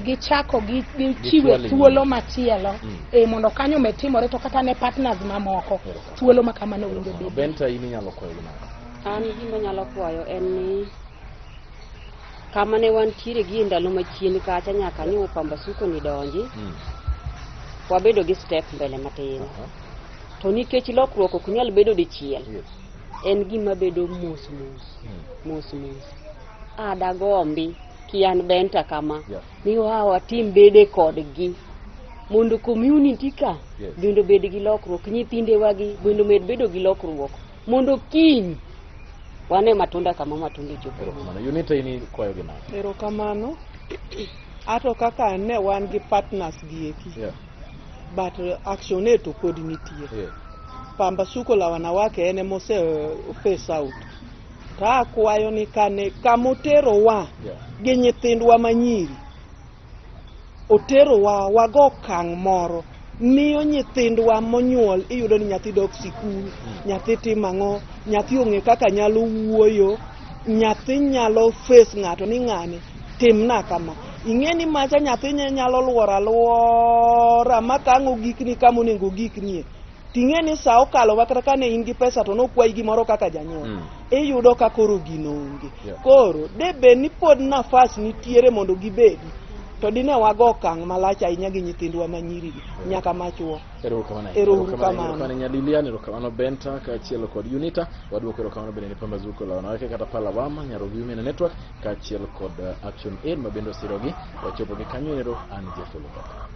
gi chako gi chiwe thuolo machielo mondo kanyo metimore to kata ne partners mamoko thuolo ma kamano winjo be Benta ini nyalo kwayo na an gima nyalo kwayo en ni kama ne wantiere gi ndalo machien kacha nyaka ni Pambazuko ni donji wabedo gi step mbele matin to nikech lokruok ok nyal bedo dichiel en gima bedo mos ada gombi kian Benta kama ni wawa tim bede kodgi mondo community ka bendo bed gi lokruok nyithinde wagi bendo med bedo gi lokruok mondo kiny wane matunda kama matunda chopro Unite ini kwayo gina ero kamano ato kaka ne wan gi partners gi eki but Action Aid to pod nitie Pambazuko la wanawake ene mose face out ta kwayo ni kane kamotero wa gi nyithindwa manyiri otero wa wago kang moro miyo nyithindwa monyuol iyudo ni nyathi dok sikul nyathi timang'o nyathi ong'e kaka nyalo wuoyo nyathi nyalo face ng'ato ni ng'ane timna kama ing'eni macha nyathi nyalo luora makang'o gikni kama onego giknie ting'eni sa okalo wakata kane in gi pesa to nokwayi gimoro kaka janyuol iyudo ka koro gino onge koro debe ni pod nafas nitiere mondo gibedi to dine wago okang' malach ahinya gi nyithindwa manyiri nyaka machuo. Erokamano Nyalilian, erokamano Benta kaachiel kod Unita, waduoko erokamano bende ne Pambazuko la wanawake kata Palawama, Nyarogi Women Network kaachiel kod Action Aid mabende osirogi wachopo gi kanyo ero an Jeff Olokata.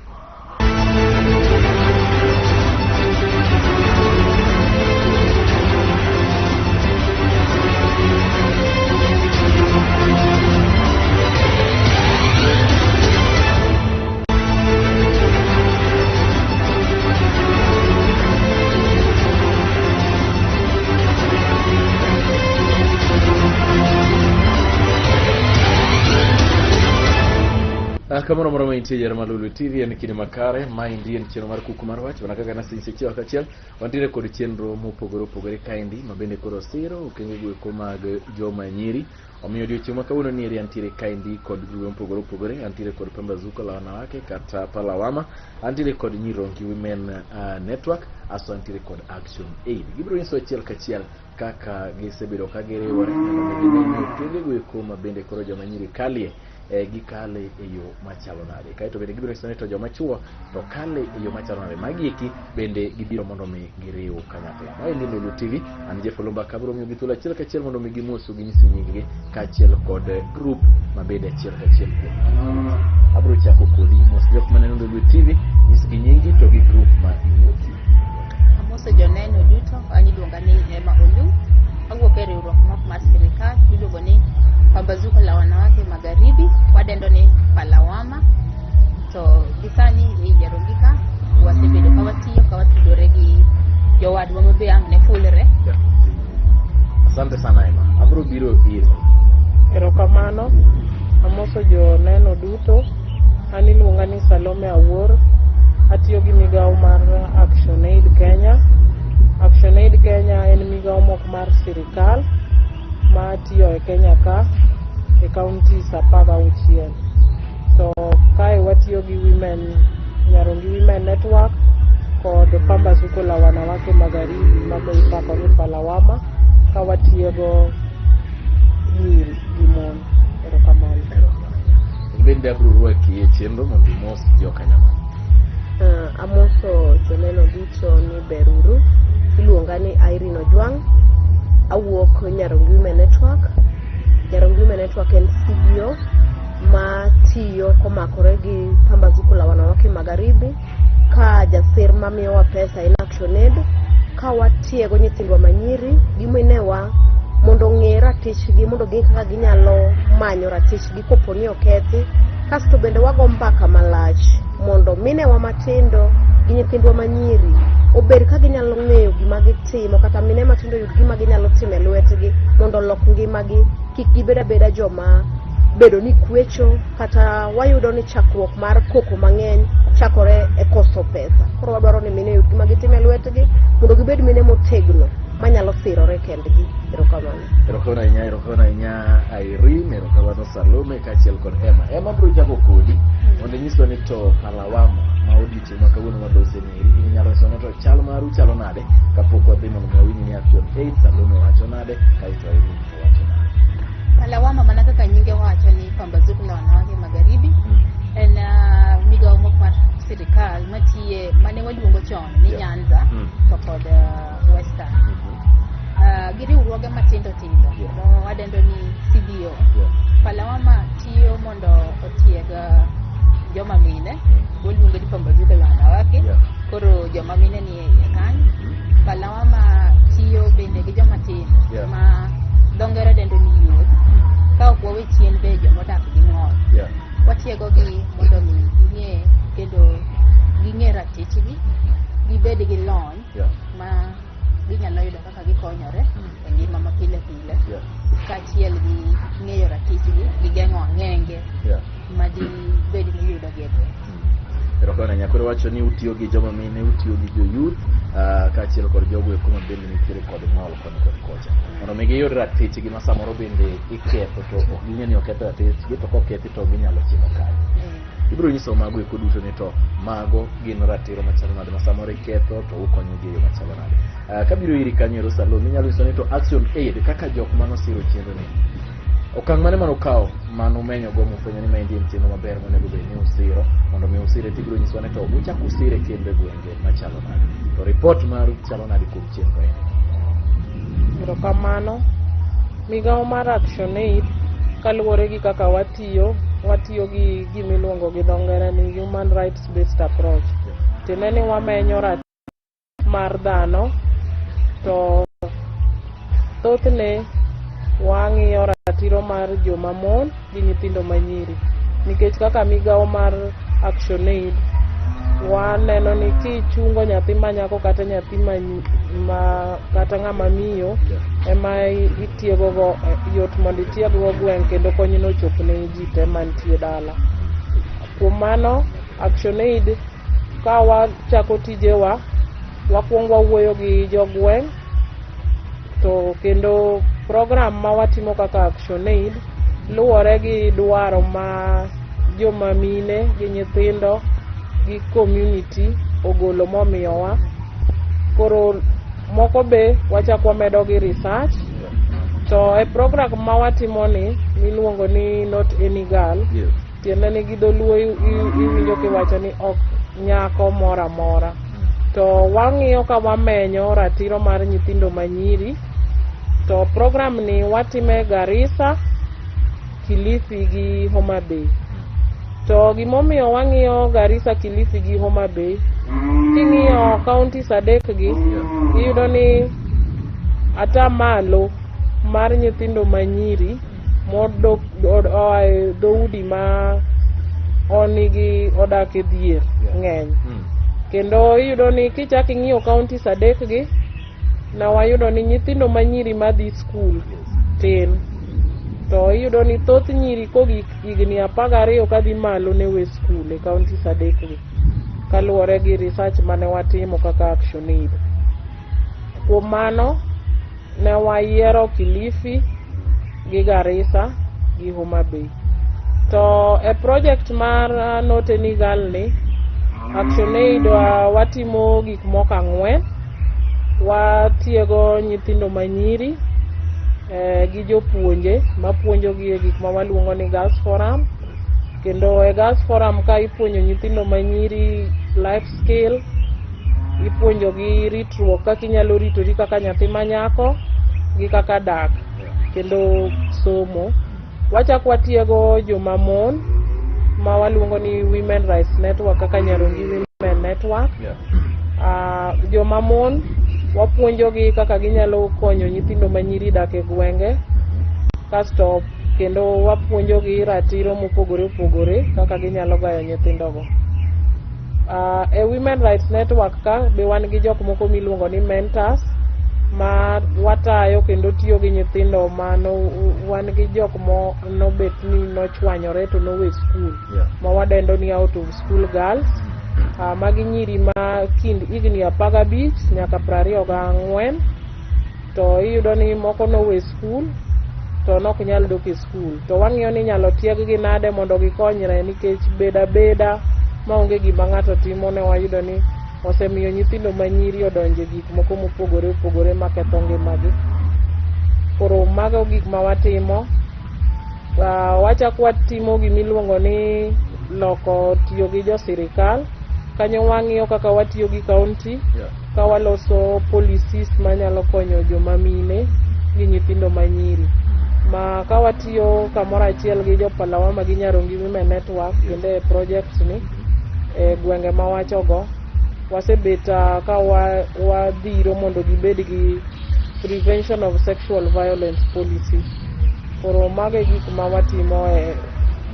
Kamoro moro maintie jara malulu TV en kinde makare ma indien chenro mar kuku mar wach wana kaka nasi seche achiel wandire kod chenro mopogore opogore kaendi mabende koro siro okenge gweko mag joma nyiri omiyo odiochieng' ma kawuono ni antiere kaendi kod grube mopogore opogore antiere kod Pambazuko la wanawake kata Palawama antiere kod Nyirongi Women Network aso antiere kod Action Aid. Gibiro nyiso achiel kachiel kaka gisebedo ka giriwore okenge gweko mabende koro joma nyiri kalie gikale e yo machalo nade kaito bende gibiro nyiso ni to joma chuo to kale e yo machalo nade magieki bende gibiro mondo mi giriw kanyakla. Ma en Lulu TV an Jeff Olokata kabiro miyo githuolo achiel kachiel mondo mi gimosu ginyisi nyinggi kaachiel kod group mabende achiel kachiel kuom abiro chako kodi mos jok maneno Lulu TV nyisgi nyingi to gi group ma iwuoki. Amoso joneno duto an iluonga ni Emma Olu awuok e riwruok mar sirikal iluongo ni Pambazuko la wanawake magharibi wadendo ni Palawama to gisani e Jarongika wasebedo ka watudore gi jowadwa mabe amne fulre. Asante sana Emma. Abro biro iro. Erokamano. Amoso joneno duto an iluonga ni Salome Awuor atiyo gi migawo mar Action Aid Kenya. Action Aid Kenya en migawo moko mar sirikal ma tiyo e Kenya ka e counties 16 to kae watiyo gi Nyarogi Women Network kod Pambazuko la wanawake magharibi ma ipako ni Palawama ka watiyogo nyiri gi mon. Erokamano. Bende abro ruaki e chenro mondo mos jokanyama. Amoso joneno duto ni beruru iluonga ni Irene Ojwang awuok Nyarogi Women Network. Nyarogi Women Network en CBO ma tiyo komakore gi Pambazuko la wanawake magharibi ka jasir mamiyowa pesa in Action Aid ka watiego nyithindwa manyiri gi minewa mondo ng'e ratichgi mondo gi kaka ginyalo manyo ratichgi koponi okethi kasto bende wago mbaka malach mondo minewa matindo gi nyithindwa manyiri obed ka ginyalo ng'eyo gima gitimo kata mine matindo yud gima ginyalo timo e lwetgi mondo olok ngimagi kik gibed abeda joma bedo ni kwecho kata wayudo ni chakruok mar koko mang'eny chakore e koso pesa. Koro wadwaro ni mine yud gima gitimo e lwetgi mondo gibed mine motegno manyalo sirore kendgi. Erokamano. Erokamano ahinya Irene, erokamano Salome kaachiel kod Emma. Emma bro jago kodi mondo nyiswa ni to Palawama ma odiochieng' ma kawuono madose neri inyalo nyiso ni to chal maru chalo nade kapok wadhi mondo wawinj ni Action Aid Salome wacho nade kaito Irene wacho nade. Palawama mana kaka nyinge wacho ni Pambazuko la wanawake magharibi en migawo moko mar sirikal matiye mane waluongo chon ni Nyanza to kod Western. Giriwruoge matindo tindo wadendo ni CBO. Palawama tiyo mondo otiega joma mine waluongo ni Pambazuko la wanawake koro joma mine ni e kanyo. Palawama tiyo bende gi joma tindo ma dongere dendo ni youth ka ok wawe chien be jomodak gi ng'ol. Watiego gi mondo mi ging'e kendo ging'e ratichgi gibed gi lony ma ginyalo yudo kaka gikonyore e ngima ma pile pile kaachiel gi ng'eyo ratichgi gi geng'o ang'enge ma dibed ni yudo gede. Erokamano nyakoro wacho ni utiyo gi joma mine utiyo gi jo-youth kaachiel kod jogo eko ma bende nitiere kod ng'ol koni kod kocha mondo mi giyud ratichgi ma samoro bende iketho to ok ging'e ni oketho ratichgi to kokethi to ginyalo timo kae. Ibiro nyiso mago eko duto ni to mago gin ratiro machalo nade ma samoro iketho to ukonyo gi e yo machalo nade. Kabiro iri kanyo ero Salome inyalo nyiso ni to Action Aid kaka jok manosiro chenro ni okang' mane mano kawo mano menyo go mufwenyo ni maendi en chenro maber monego bed ni usiro mondo mi usire tibiro nyiswa ni to uchak usire kembe gwenge machalo nade to report maru chalo nade kuom chenro en? Erokamano. Migawo mar ActionAid kaluwore gi kaka watiyo gi gimiluongo gi dho ngere ni human rights based approach. Tiende ni wamenyo ratiro mar dhano, to thothne wang'iyo ratiro mar joma mon gi nyithindo manyiri, nikech kaka migawo mar ActionAid waneno ni kichungo nyathi manyako kata nyathi kata ng'ama miyo ema itiego go yot mondo itiego go gweng' kendo konyno chop ne ji te mantie dala. Kuom mano ActionAid ka wachako tijewa wakwongo wawuoyo gi jogweng', to kendo program ma watimo kaka ActionAid luwore gi dwaro ma joma mine gi nyithindo gi community ogolo momiyowa. Koro moko be wachako wamedo gi research, to e program ma watimo ni miluongo ni Not Any Girl, tiende ni gi dholuo iwinjo kiwacho ni ok nyako mora mora. To wang'iyo ka wamenyo ratiro mar nyithindo manyiri, to program ni watime Garissa, Kilifi gi Homa Bay. To gimomiyo wang'iyo Garissa, Kilifi gi Homa Bay, king'iyo counties adek gi iyudo ni atamalo mar nyithindo manyiri modok dhoudi ma onigi odak e dhier ng'eny. Kendo iyudo ni kichak ing'iyo counties adek gi, na wayudo ni nyithindo manyiri madhi skul tin. To iyudo ni thoth nyiri kogik higni 12 kadhi malo ne we skul e counties adek gi, kaluwore gi research mane watimo kaka ActionAid. Kuom mano ne wayiero Kilifi gi Garissa gi Homa Bay. To e project mar Not Any Girl ni ActionAid watimo gik moko 4. Watiego nyithindo manyiri gi jopuonje mapuonjogi e gik ma waluongo ni Girls Forum. Kendo e Girls Forum ka ipuonjo nyithindo manyiri life skill, ipuonjogi ritruok kaka inyalo ritori kaka nyathi manyako gi kaka dak, kendo somo. Wachako watiego joma mon ma waluongo ni Women Rights Network kaka Nyarungi Women Network. Joma mon wapuonjogi kaka ginyalo konyo nyithindo manyiri dak e gwenge, kasto kendo wapuonjogi ratiro mopogore opogore kaka ginyalo gayo nyithindogo. E Women Rights Network ka be wan gi jok moko miluongo ni mentors ma watayo kendo tiyo gi nyithindo wan gi jok mo nobet ni nochwanyore to nowe skul, ma wadendo ni out of school girls. Magi nyiri ma kind higni 15 nyaka 24. To iyudo ni moko nowe skul to nok nyal dok e skul. To wang'iyo ni nyalo tieggi nade mondo gikonyre, nikech beda maonge gima ng'ato timo. Ne wayudo ni osemiyo nyithindo manyiri odonje gik moko mopogore opogore maketho ngimagi. Koro mago gik ma watimo. Wachako watimo gimiluongo ni loko tiyo gi jo sirikal. Kanyo wang'iyo kaka watiyo gi county, ka waloso policies manyalo konyo joma mine gi nyithindo manyiri. Ma ka watiyo kamoro achiel gi jopalawa ma gi Nyarungi Women Network, kendo e projects ni e gwenge ma wachogo wasebet ka wadhiro mondo gibed gi prevention of sexual violence policy. Koro mago gik ma watimo e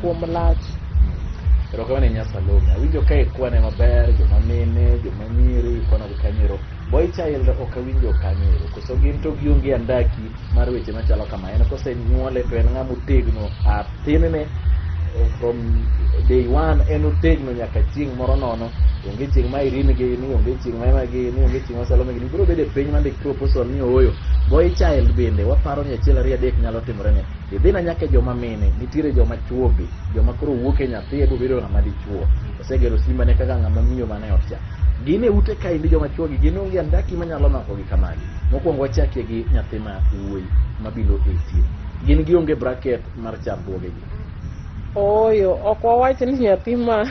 kuom lach. Pero kama ni Nyasalome, awinjo ka ikwane maber, joma mine, joma nyiri, ikwana gi kanyero. Boy child ok awinjo kanyero, koso gin to gionge andaki mar weche machalo kama. En kose nyuole to en ng'ama otegno, thinne from day one en otegno nyaka chieng' moro nono. Onge chieng' ma Irene gini, onge chieng' ma Emma gini, onge chieng' ma Salome gini. Biro bede piny mandik proposal ni oyo. Boy child bende waparo ni 1 2 3 nyalo timore ne. Idhina nyaka joma mine, nitiere joma chuo be, joma koro wuok e nyathi ego bedo ng'ama dichuo. Osegero simba ne kaka ng'ama miyo mane otcha. Gine ute ka indi joma chuo gi gin onge andaki manyalo mako gi kamagi. Mokwongo wachakie gi nyathi ma wuoyi ma bilo 18. gin gionge bracket mar chandruogegi. Oyo, ok wawach ni nyathi ma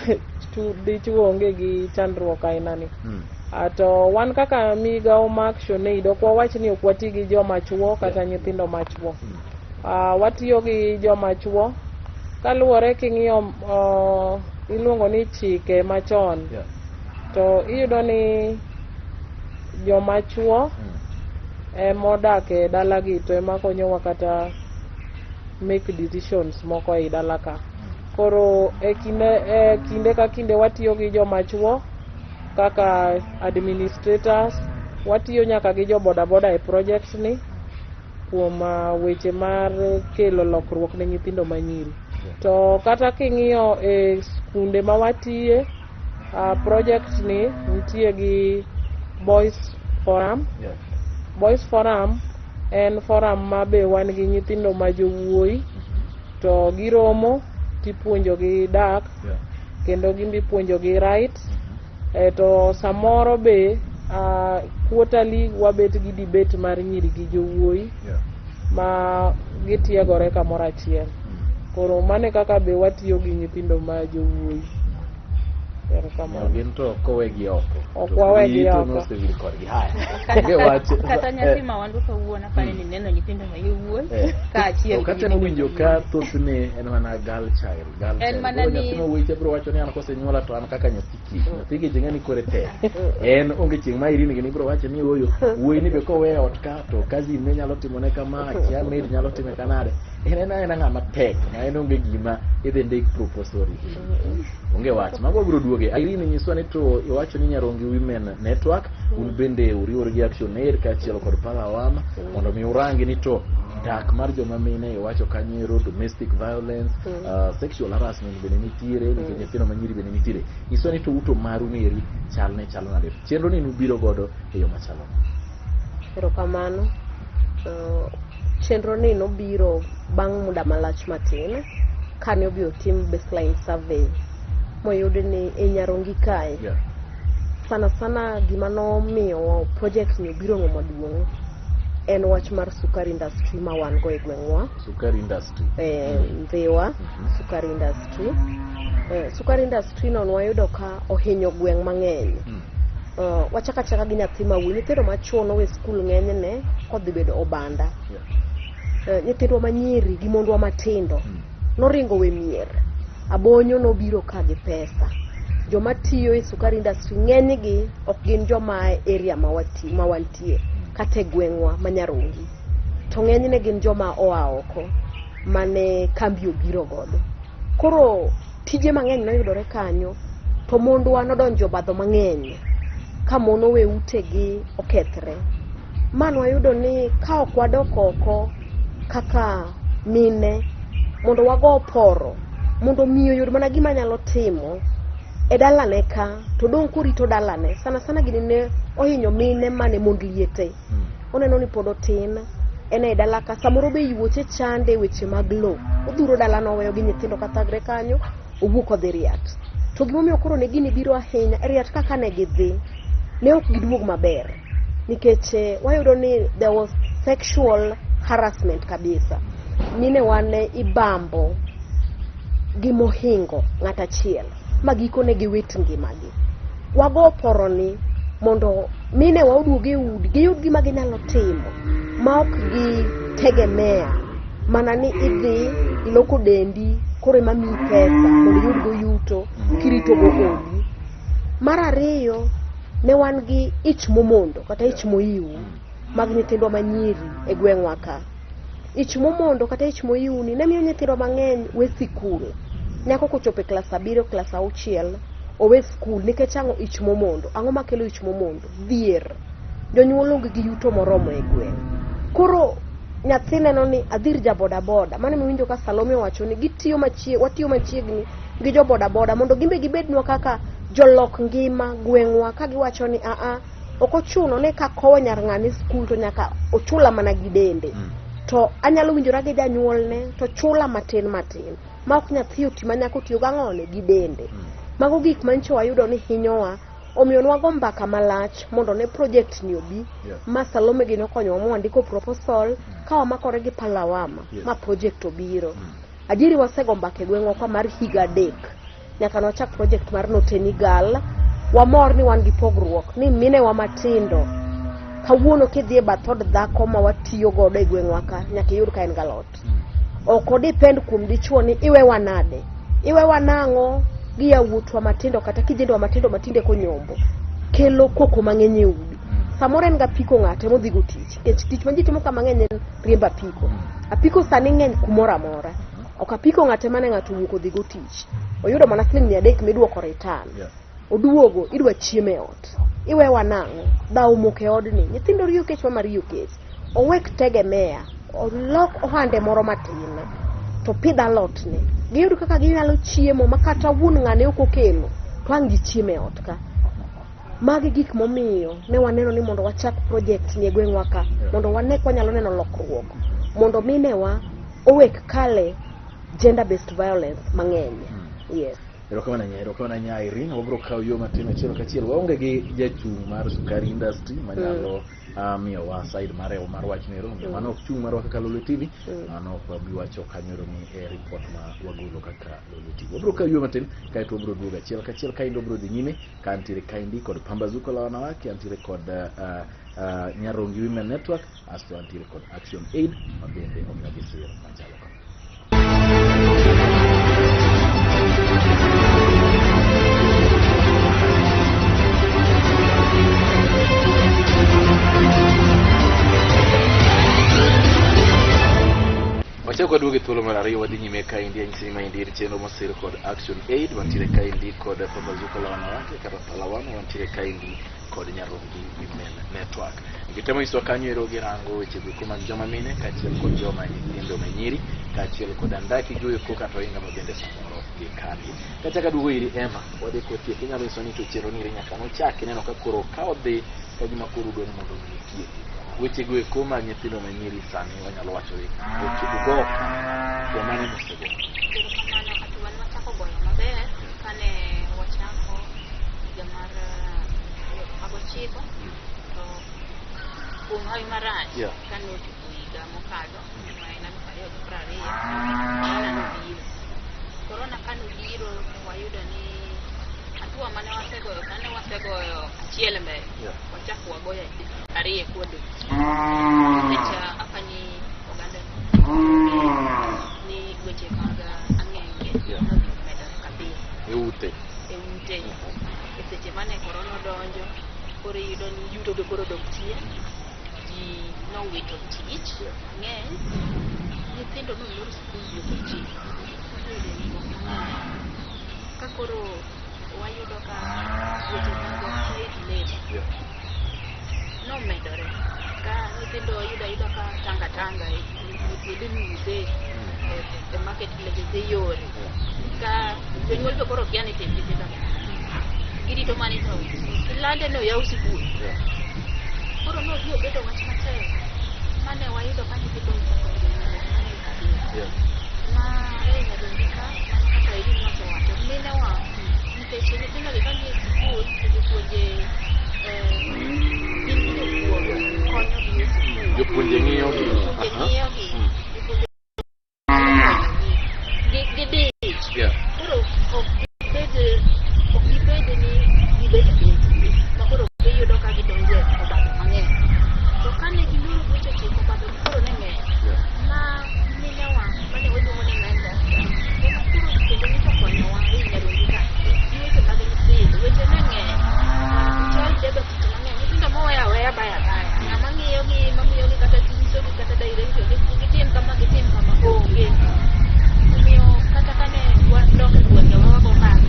dichuo onge gi chandruok aina ni. To wan kaka migao ma Action Aid ok wawach ni ok wati gi joma chuo kata nyithindo machuo. Watiyo gi joma chuo kaluwore king'iyo iluongo ni chike machon. To iyudo ni joma chuo modak e dalagi to ema konyowa kata make decisions moko e dala ka. Koro kinde ka kinde watiyo gi joma chuo kaka administrators, watiyo nyaka gi jo boda boda e project ni kuom weche mar kelo lokruok ne nyithindo manyiri. To kata king'iyo e skunde ma watiye, project ni nitie gi Boys Forum. Boys Forum en forum ma be wan gi nyithindo ma jowuoyi, to giromo tipuonjo gi dak, kendo gimbi puonjo gi rights. To samoro be quarterly wabet gi debate mar nyiri gi jowuoyi ma gitiegore kamoro achiel. Koro mane kaka be watiyo gi nyithindo ma jowuoyi. Gin to kowegi oko. Ok wawegi oko. Kata nyathi ma wan go kawuono apani ni neno nyithindo ma yowuoyi ka achiel. Katemo winjo ka thothne en mana girl child. En mana ni nyathi ma wuoyi biro wacho ni an kosenyuola to an kaka nyathi kich. Nyathi kich ng'eni kore tek. En onge chieng' ma irini gini biro wacho ni oyo wuoyi ni be kowe ot ka to kazi ne nyalo timone kama, chia maid nyalo time kanade. En ng'ama tek ma en onge gima idhi ndik proposal. Onge wach mago biro duoge. Irene nyiswa ni to iwacho ni Nyarongi Women Network un bende uriwore gi Action Aid kaachiel kod Pala Awama mondo mi urangi ni to dak mar joma mine iwacho kanyero, domestic violence, sexual harassment bende nitiere, nikech nyithindo manyiri bende nitiere. Nyiswa ni to uto maru neri chalo nade. Chenro ni nubiro godo e yo machalo. Erokamano. Chenro ni nobiro bang' muda malach matin kane obiro tim baseline survey moyudi ni e Nyarongi kae. Sana gima nomiyo project ni obiro ng'omo duong' en wach mar sukari industry ma wan go e gweng'wa. Sukari industry. Dhiwa, sukari industry. Sukari industry no wayudo ka ohinyo gweng' mang'eny. Wachaka gi nyathi ma wuoyi, nyithindo machuo nowe skul ng'enyne kodhi bedo obanda. Nyithindo manyiri gi mondwa matindo noringo we mier. Abonyo nobiro ka gi pesa. Joma tiyo e sukari industry ng'enygi ok gin joma area ma wantie kata gweng'wa ma Nyarongi. To ng'enyne gin joma oa oko mane kambi obiro godo. Koro tije mang'eny noyudore kanyo, to mondwa nodonjo badho mang'eny ka mono we utegi okethre. Mano wayudo ni ka ok wadok oko kaka mine mondo wago oporo mondo miyo yud mana gima nyalo timo e dalane ka, to dong' kurito dalane. Sana gini ne ohinyo mine mane mond liete. Oneno ni pod otin, en e dala ka, samoro be yuoche chande weche mag lo. Odhuro dalano oweyo gi nyithindo kathagre kanyo, owuok odhi Riat. To gimomiyo koro ne gini biro ahinya, Riat kaka ne gidhi, ne ok giduog maber. Nikech wayudo ni there was sexual harassment kabisa. Mine wane ibambo gimohingo ng'ata chiel. Magikone giwit ngimagi. Wago oporo ni mondo mine wauduoge udi giyud gima ginyalo timo ma ok gitegemea mana ni idhi iloko dendi koro ema miyi pesa mondo iyud go yuto kirito go odi. Mar ariyo, ne wan gi ich momondo kata ich moiu mag nyithindwa manyiri e gweng'wa ka. Ich momondo kata ich moiu ni ne miyo nyithindwa mang'eny we sikul. Nyako kochope klas 7 klas 6 owe skul nikech ang'o ich momondo. Ang'o makelo ich momondo? Dhier. Jonyuol onge gi yuto moromo e gweng'. Koro nyathi neno ni adhir ja boda boda. Mane miwinjo ka Salome wacho ni watiyo machiegni gi jo boda boda mondo gimbe gibednwa kaka jolok ngima gweng'wa, ka giwacho ni ok ochuno ni ka kowo nyar ng'ani skul to nyaka ochula mana gi dende. To anyalo winjora gi janyuolne to chula matin ma ok nyathi oti ma nyako tiyo gang'one gi dende. Mago gik mancho wayudo ni hinyowa Omiyo nwago mbaka malach mondo ne project ni obi. Ma Salome gi nokonyo wa mwandiko proposal ka wamakore gi Palawama ma project obiro. Ajiri wasego mbake gweng'wa kwa mar higa 3 nyaka nochak project mar Notenigal. Wamor ni wan gi pogruok ni mine wa matindo kawuono kidhi e bathod dhako ma watiyo godo e gweng'wa ka nyaka yud ka en galot. Ok odepend kuom dichuo ni iwe wanade. Iwe wanang'o gi yawuotwa matindo kata kijendwa matindo matinde konyombo. Kelo koko mang'eny e udi. Samoro en ga piko ng'ate modhi go tich. Kech tich ma ji timo kama ng'eny en riembo apiko. Apiko sani ng'eny kumoro amora. Ok apiko ng'ate mane ng'ato wuok odhi go tich. Oyudo mana siling 300 miduoko return. Oduogo idwa chieme ot. Iwe wanang'o daw moke odni. Nyithindo riyo kech ma mariyo kech. Owek tegemea. Olok ohande moro matin. To pidh alot ni. Giyudo kaka ginyalo chiemo makata wuon ng'ane ok okelo. To ang' gichieme ot ka. Magi gik momiyo ne waneno ni mondo wachak project ni e gweng'wa ka. Mondo wane kwa nyalo neno lokruok. Mondo minewa owek kale gender based violence mang'eny. Yes. Erokamana nya Irene, wabro kawo yo matin achiel kachiel. Waonge gi jachung' mar sukari industry manyalo miyo wa side mar wach ni rombe. Mano ok chung' marwa kaka Lolo TV. Mano ok wabi wacho kanyo ni e report ma wagolo kaka Lolo TV. Wabro kawo yo matin kaeto wabro duogo achiel kachiel ka indo bro dhi nyime ka antiere kaindi kod Pambazuko la wanawake, antiere kod Nyarongi Women Network, asto antiere kod Action Aid mabende omiyo gisiro machalo kama. Wachako duoge thuolo mar ariyo wadhi nyime ka indi anyisi ma indi chenro mosir kod Action Aid wantiere ka indi kod Pambazuko la wanawake kata Palawama wantiere ka indi kod Nyarongi Women Network. Ngitemo iso kanyo ero girango weche duko mag joma mine kaachiel kod joma nyithindo manyiri kaachiel kod andaki joyo koka to inga mabende samoro gi kali. Kachaka duogo iri Emma wadhi kotie kinyalo iso ni to chero ni nyaka nochaki neno ka koro ka odhi ka gima koro dwaro mondo nitie weche go eko mag nyithindo manyiri sani wanyalo wacho weche go kwa mane mosego kamano atuan machako goyo maber kane wachako higa mar agochiko to kuom hawi marach kane ochopo higa mokalo ma en 2020 korona kane obiro wayudo ni atua mane wasegoyo achiel mbele wachako wagoyo ariyo kuodo echa afani oganda ni weche mag ang'enge medo kabisa eute seche mane korona donjo koro yudo ni yuto do koro dok chien ji nowito tich ng'eny nyithindo nolor skul yudo tich ka koro wayudo ka weche mag paid labor no medore ka nyithindo yudo ka tanga nyithindo nuse e market place yore ka jonyuol to koro kiani tembe tenda girito mani to ilande no yaw sikul koro no dio bedo wach matek mane wayudo ka nyithindo mane kabisa ma nyadondika kata elimu masowacho mine wa nikech nyithindo gi kanie sikul to jopuonje jopuonje ng'iyo gi koro ok gibed ni gibet piny makoro giyudo ka gidonjo e obadho mang'eny to kane giloro weche chiko obadho koro ne ng'eny ma minewa mane waluongo ni menda ema koro kendo nichokonyowa e Nyarongi ka gi weche mag nyithindo weche ne ng'eny chal debe seche mang'eny nyithindo moweyo aweya baya ng'ama ng'iyogi mamiyogi kata nyisogi kata direction gitim kama onge omiyo kata kane wadok e gwengewa wago mbaka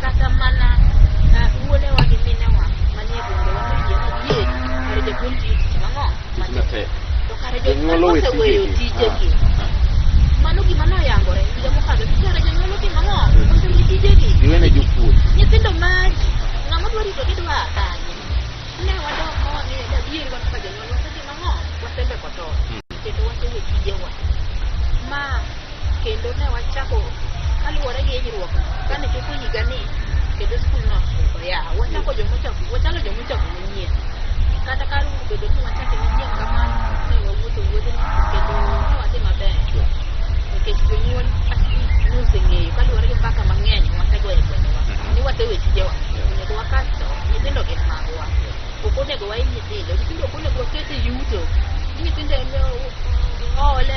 kata mana wuonewa gi minewa manie gwengewa noyie adieri kare japuonj tiyo tich mang'o to kare jonyuol oseweyo tijegi mano gima noyangore higa mokadho kare jonyuol otimo ang'o oseweyo tijegi giwene jopuonj nyithindo magi ng'ama dwa rito gidwa kanye ne wadoko ni adieri wa kaka jonyuol wasetimo ang'o wasembeko to kendo waseweyo tijewa ma kendo ne wachako kaluwore gi hinyruok kane chopo higa ni kendo skul no ya wachako wachalo jomochako manyien kata ka bedo ni wachako manyien kamano ni wawuotho kendo wadhi maber nikech jonyuol noseng'eyo kaluwore gi mbaka mang'eny wasego e gwengewa ni wasewe tijewa onego wakasto nyithindo gin magwa ok onego wainy nyithindo ok onego wakete yuto nyithindo ole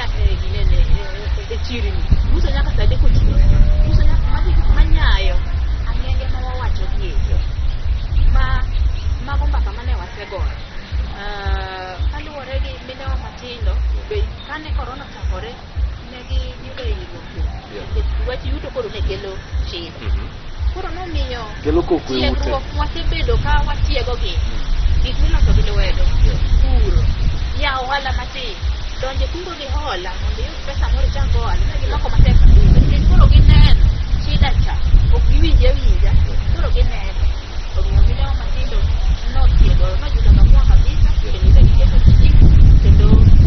e chirni uso nyaka sade kotiyo uso nyaka manyayo ang'enge ma wawacho gi mago mbaka mane wasegoyo kaluwore gi minewa matindo be kane korona chakore ne giyudo hinyruok wach yuto koro ne kelo shida koro nomiyo tiegruok wasebedo ka watiegogi gik miloso gi lwedo puro yawo ohala matin donje kungo gi hola mondo iyud pesa moro chak ohala ne gimako matek nikech koro gineno shida cha ok giwinje winja koro gineno omiyo minewa matindo notiego nojudo kamua kabisa kendo giketo tiji kendo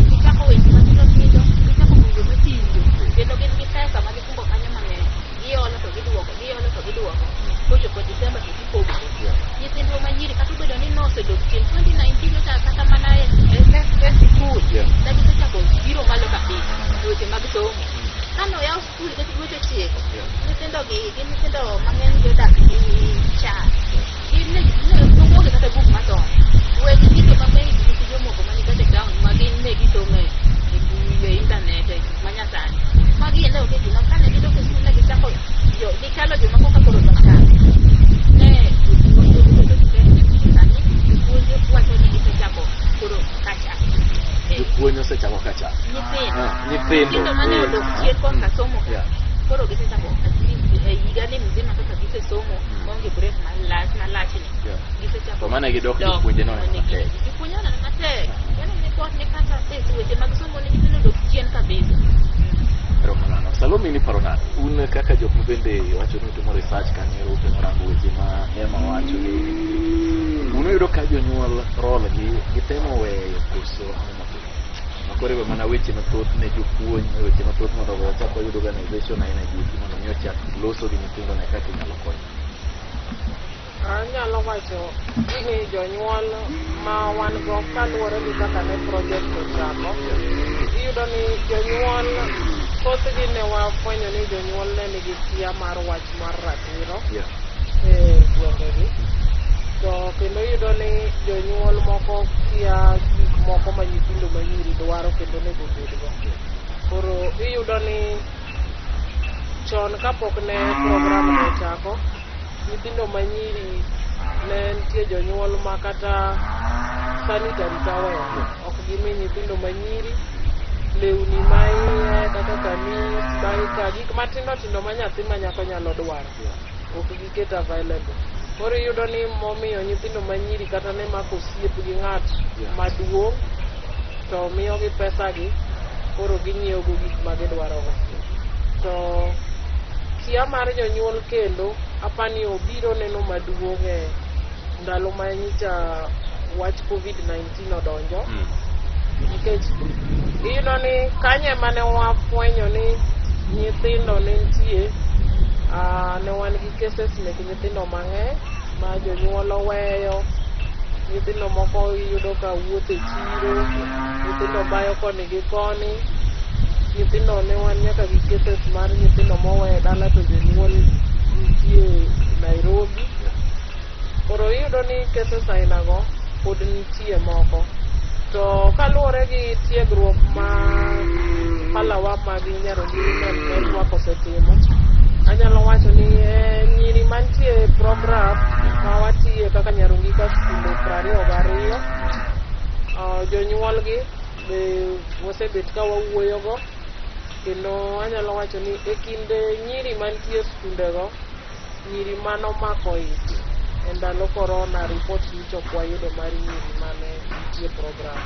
gichako weche matindo tindo gichako bunge matindo kendo gin gi pesa ma gikungo kanyo mang'eny giolo to giduoko kochopo Desemba to gipogo nyithindwa manyiri kata obedo ni nosedok chien 2019 kata mana e sikul negisechako biro malo kabisa weche mag somo kano yaw skul kata dweche chiko nyithindogi gin nyithindo mang'eny jodak gi chan gionge kata buk madongo weg gike mang'eny gik jomoko mani kata ground ma gin ne gisomo e mbui e internet manyasani magi ene oke gima kane gidok e skul ne gichako gichalo jomako ka koro doktan ne puonjo wacho ni gisechako koro kacha jopuonj osechako kacha nyithindo mane odok chien koka somo koro gisechako higa ni mzima kaka gisesomo maonge break malach ni gisechako mane gidok jopuonje no matek jopuonje no matek yani ne pot ne kata weche mag somo ne nyithindo dok chien kabisa. Salome ni parona un kaka jok mabende wacho ni utimo research kanyo urango weche ma ema wacho ni unoyudo ka jonyuol rol gitemo weyo koso makore mana weche mathoth ne jopuonj weche mathoth mondo ochak oyud organization aina gi mondo mi ochak loso gi nyithindo ne kaka inyalo konyo. Anyalo wacho ni jonyuol ma wan go kaluwore gi kaka ne project ochako iyudo ni jonyuol thothgi ne wafwenyo ni jonyuol ne nigi kia mar wach mar ratiro e gwengegi to kendo iyudo ni jonyuol moko kia gik moko ma nyithindo manyiri dwaro kendo nego bedgo koro iyudo ni chon kapok ne program ne ochako nyithindo manyiri ne nitie jonyuol ma kata sanitary towel ok gimi nyithindo manyiri lewni ma iye kata kamis baika gik matindo tindo ma nyathi ma nyako nyalo dwaro ok giket available koro iyudo ni momiyo nyithindo manyiri kata ne mako osiep gi ng'at maduong' to miyogi pesagi koro ginyiewo go gik ma gidwarogo to kia mar jonyuol kendo apani obiro neno maduong' e ndalo ma nyicha wach COVID-19 odonjo nikech iyudo ni kanye mane wafwenyo ni nyithindo ne nitie ne wan gi cases mek nyithindo mang'eny ma jonyuol oweyo nyithindo moko iyudo ka wuotho e chiro nyithindo bayo koni gi koni nyithindo ne wan nyaka gi cases mar nyithindo moweyo dala to jonyuol nitie Nairobi koro iyudo ni cases ainago pod nitie moko to kaluwore gi tiegruok ma palawa mag Nyarogiri Network osetimo anyalo wacho ni nyiri mantie program ma watiye kaka Nyarogiri skunde 22 jonyuolgi be osebet ka wawuoyogo kendo anyalo wacho ni e kinde nyiri mantie skundego nyiri manomako ich e ndalo corona report nyicho kwayudo mar nyiri mane nitie program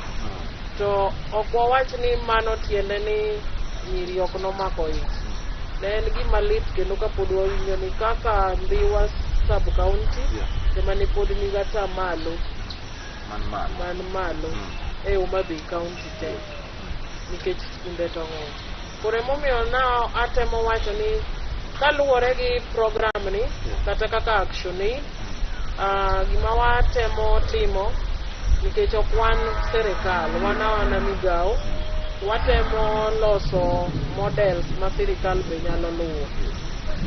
to ok wawach ni mano tiende ni nyiri ok nomako ich ne en gima lit kendo kapod wawinjo ni kaka Ndhiwa sub county ema ne pod nigata malo man malo e Homabay county te nikech skunde to ng'eny koro emomiyo na atemo wacho ni kaluwore gi program ni kata kaka Action Aid gima watemo timo nikech ok wan sirikal, wana migao, watemo loso models ma sirikal be nyalo luwo.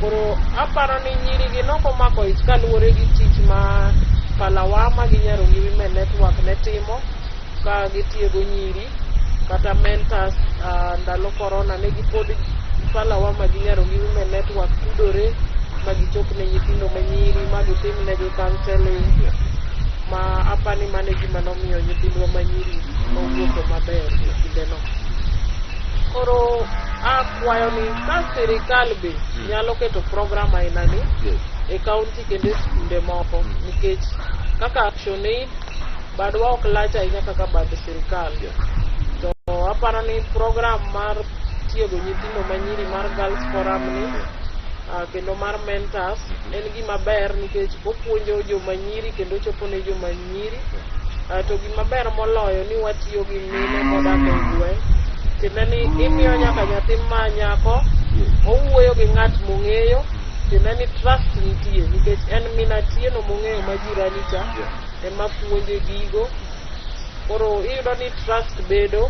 Koro aparo ni nyiri gi nokomako ich kaluwore gi tich ma Palawama gi Nyarungi Women Network ne timo ka gitiego nyiri kata mentors. Ndalo corona ne gipod Palawama gi Nyarungi Women Network tudore ma gichop ne nyithindo ma nyiri ma gitim ne gi counseling ma apani mane gima nomiyo nyithindwa ma nyiri nowuotho maber kinde no. Koro akwayo ni ka sirikal be nyalo keto program aina ni e county kendo skunde moko, nikech kaka Action Aid badwa ok lach ahinya kaka bad sirikal. To aparo ni program mar tiego nyithindo ma nyiri mar Girls Forum ni kendo mar mentors en gima ber nikech opuonjo joma nyiri kendo chopo ne joma nyiri. To gima ber moloyo ni watiyo gi mine modak e gweng', kendo ni imiyo nyaka nyathi ma nyako owuoyo gi ng'at mong'eyo, kendo ni trust nitie nikech en minatieno mong'eyo ma jirani cha ema puonje gigo. Koro iyudo ni trust bedo,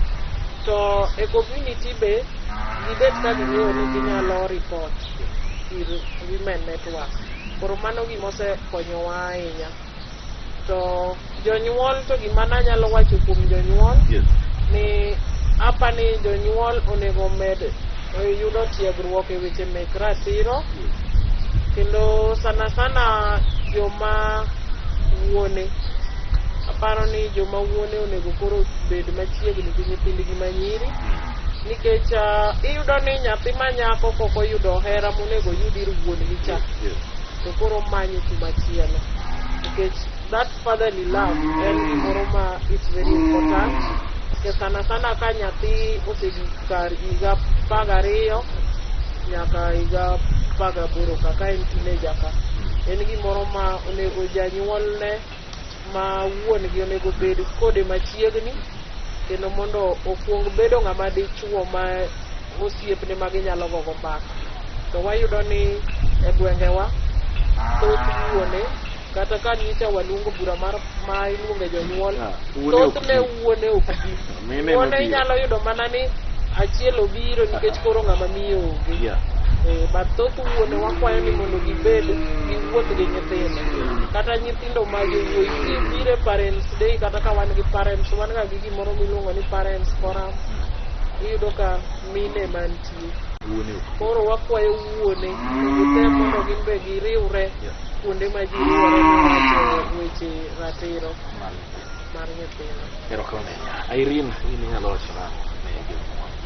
to e community be gibet ka ging'eyo ni ginyalo report ir Women Network. Koro mano gima osekonyowa ahinya. To jonyuol, to gima nanyalo wacho kuom jonyuol ni apani jonyuol onego med yudo tiegruok e weche mek ratiro, kendo sana joma wuone. Aparo ni joma wuone onego koro bed machiegni gi nyithindgi ma nyiri, nikech iyudo ni nyathi ma nyako koko yudo hera monego yudi ir wuongi cha, to koro manyo kumachielo, nikech that fatherly love en gimoro ma it's very important. Ke sana ka nyathi osedhi kar higa 12 nyaka higa 18 kaka en teenager ka, en gimoro ma onego janyuol ne ma wuon gi onego bed kode machiegni, kendo mondo okuong bedo ng'ama dichuo ma osiepne ma ginyalo gogo mbaka. To wayudo ni e gwengewa thoth wuone, kata ka nyicha waluongo bura ma iluonge jonyuol, thoth ne wuone ok bi. Wuone inyalo yudo mana ni achiel obiro nikech koro ng'ama miyo onge. But thoth wuone wakwayo ni mondo gibed giwuoth gi nyithindo, kata nyithindo ma jowuoyi gibire Parents Day, kata ka wan gi parents, wan ga gi gimoro miluongo ni Parents Forum, iyudo ka mine mantie. Koro wakwayo wuone gitem mondo gin be giriwre kuonde ma ji riwore wacho weche ratiro mar nyithindo. Erokamano. Irene, in inyalo wacho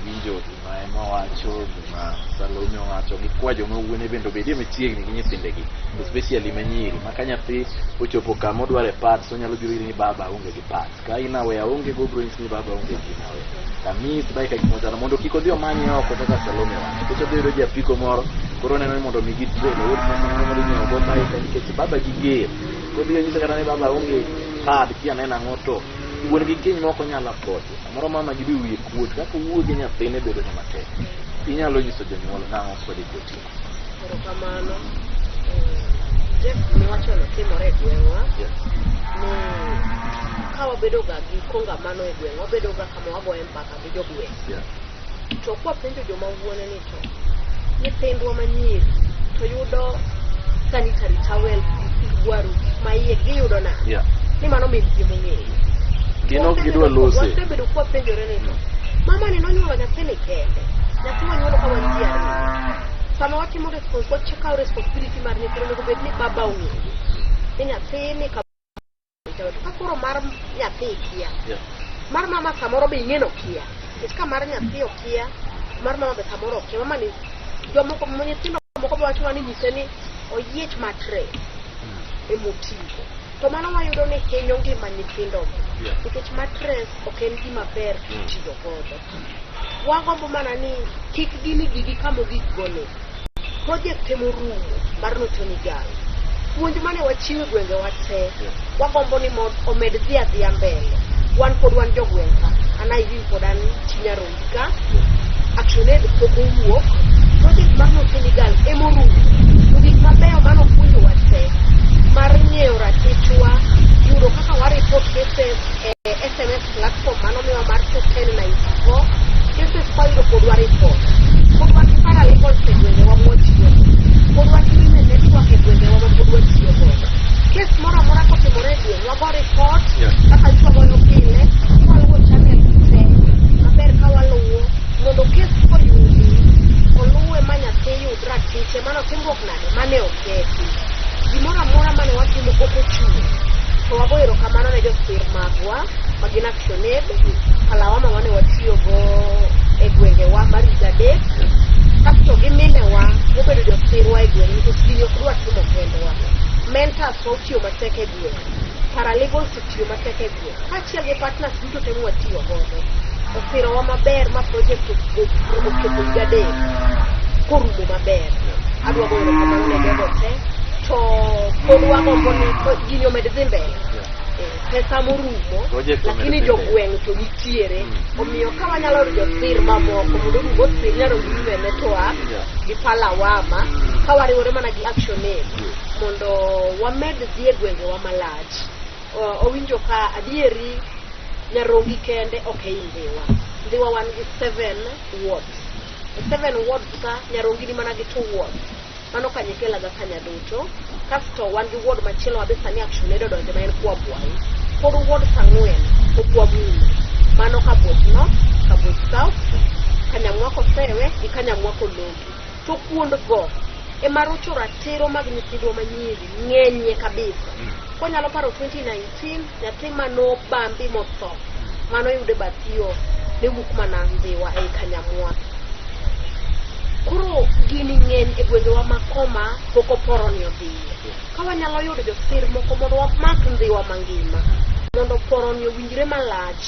winjo gima ema wacho, gima Salome wacho, gi kwa joma wuone bende obedie machiegni gi nyithindegi, especially ma nyiri, ma ka nyathi ochopo kama odware parts, onyalo biro ni baba onge gi parts. Ka inawe aonge go bro ni baba onge gi nawe. Kami dakika kimoja mondo kiko dio manye oko kaka Salome wacho. Kicho biro japiko moro, koro neno mondo migi trade, wot mondo nyiewo go tai ka nikech baba gi ger. Kodhi nyisa kata ni baba onge pad kia nena ngoto. Wuon gi kiny moko nyalo apote. Samoro mama gi bi wiye kuot, kaka wuogi nyathine bedo ni matek. Inyalo nyiso jonyuol nang'o kod ikoti. Koro kamano, Jeff ni wacho no timore e gweng'wa. Ni ka wabedo ga gi kongamano e gweng', wabedo ga kama wagoye mbaka gi jogweng'. To kwa penjo joma wuone ni to nyithindwa manyiri to yudo sanitary towel gwaru ma iye giyudo na. Ni mano min ji mong'eyo. Gino gidwa lose. Wasebedo kwa penjore ni to mama ni nonyuolo nyathini kende, nyathi wanyuolo ka wantie ariyo. Sama watimo wachikawo responsibility mar nyithindo, onego bed ni baba ong'eyo ni nyathini ka koro mar nyathi kia, mar mama samoro be ing'eno kia, nikech ka mar nyathi okia, mar mama be samoro okia. Mama ni jomoko nyithindo moko be wacho ni nyise ni oyiech matre emotigo. To mano wayudo ni hinyo ngima nyithindo, nikech matres ok en gima ber kitiyo godo. Wagombo mana ni kik gini gigi kamo gik gone. Project emorumo mar Notoni Gal. Puonj mane wachiwe gwenge wate, wagombo ni omed dhi adhiya mbele. Wan pod wan jogweng' ka, Anairin pod an Nyarungi ka, Action Aid pok owuok. Project mar Notoni Gal emorumo. Gik mabeyo mano puonjo wate mar ng'eyo ratiro pod waripot pod wan gi paralegal e gwengewa mwatiyo pod wan gi women network e gwengewa ma pod watiyo godo kes moro amora kotimore e gweng wago report kaka chwagoyo pile waluwo channel te maber ka waluwo mondo kes koyudi oluwe ma nyathi yud ratiche mano timruok nade mane okethi gimoro amora mane watimo ok ochung to wago erokamano ne josir magwa magin ActionAid kalawama mane watiyogo e gwengewa marita adek kasto gi minewa mobedo josirwa e gwenge nikech gini ok dwa timo kendewa mentors otiyo matek e gweng paralegals otiyo matek e gweng kaachiel gi partners duto temo watiyo godo osirowa maber ma project ochopo higa adek korumo maber adwa goyo erokamano ne jogo te to pod wagombo ni gini omed dhi mbele pesa morumo lakini jogweng' to nitiere omiyo ka wanyalo yudo josir mamoko mondo orugo sir Nyarogi Women Network gi Palawama ka wariwore mana gi ActionAid mondo wamed dhi e gwengewa malach owinjo ka adieri Nyarogi kende ok ei Ndhiwa wan gi 7 wards 7 wards ka Nyarogi ni mana gi 2 wards mano kanyekela ga kanya duto kasto wan gi ward machielo mabe sani ActionAid odonje ma en Kwabwai kod ward sang'wen Okwabuni mano Kabuoch North, Kabuoch South, Kanyamwako Sewe gi Kanyamwako Logi to kuondgo ema rocho ratiro mag nyithindwa manyiri ng'enyie kabisa konyalo paro 2019 nyathi mano bambi motho mano yude bathiyo ne wuok mana Ndhiwa ei Kanyamwako koro gini ng'eny e gwengewa makoma pok oporoni odhiye ka wanyalo yudo josir moko mondo wamak Ndhiwa mangima mondo poroni owinjre malach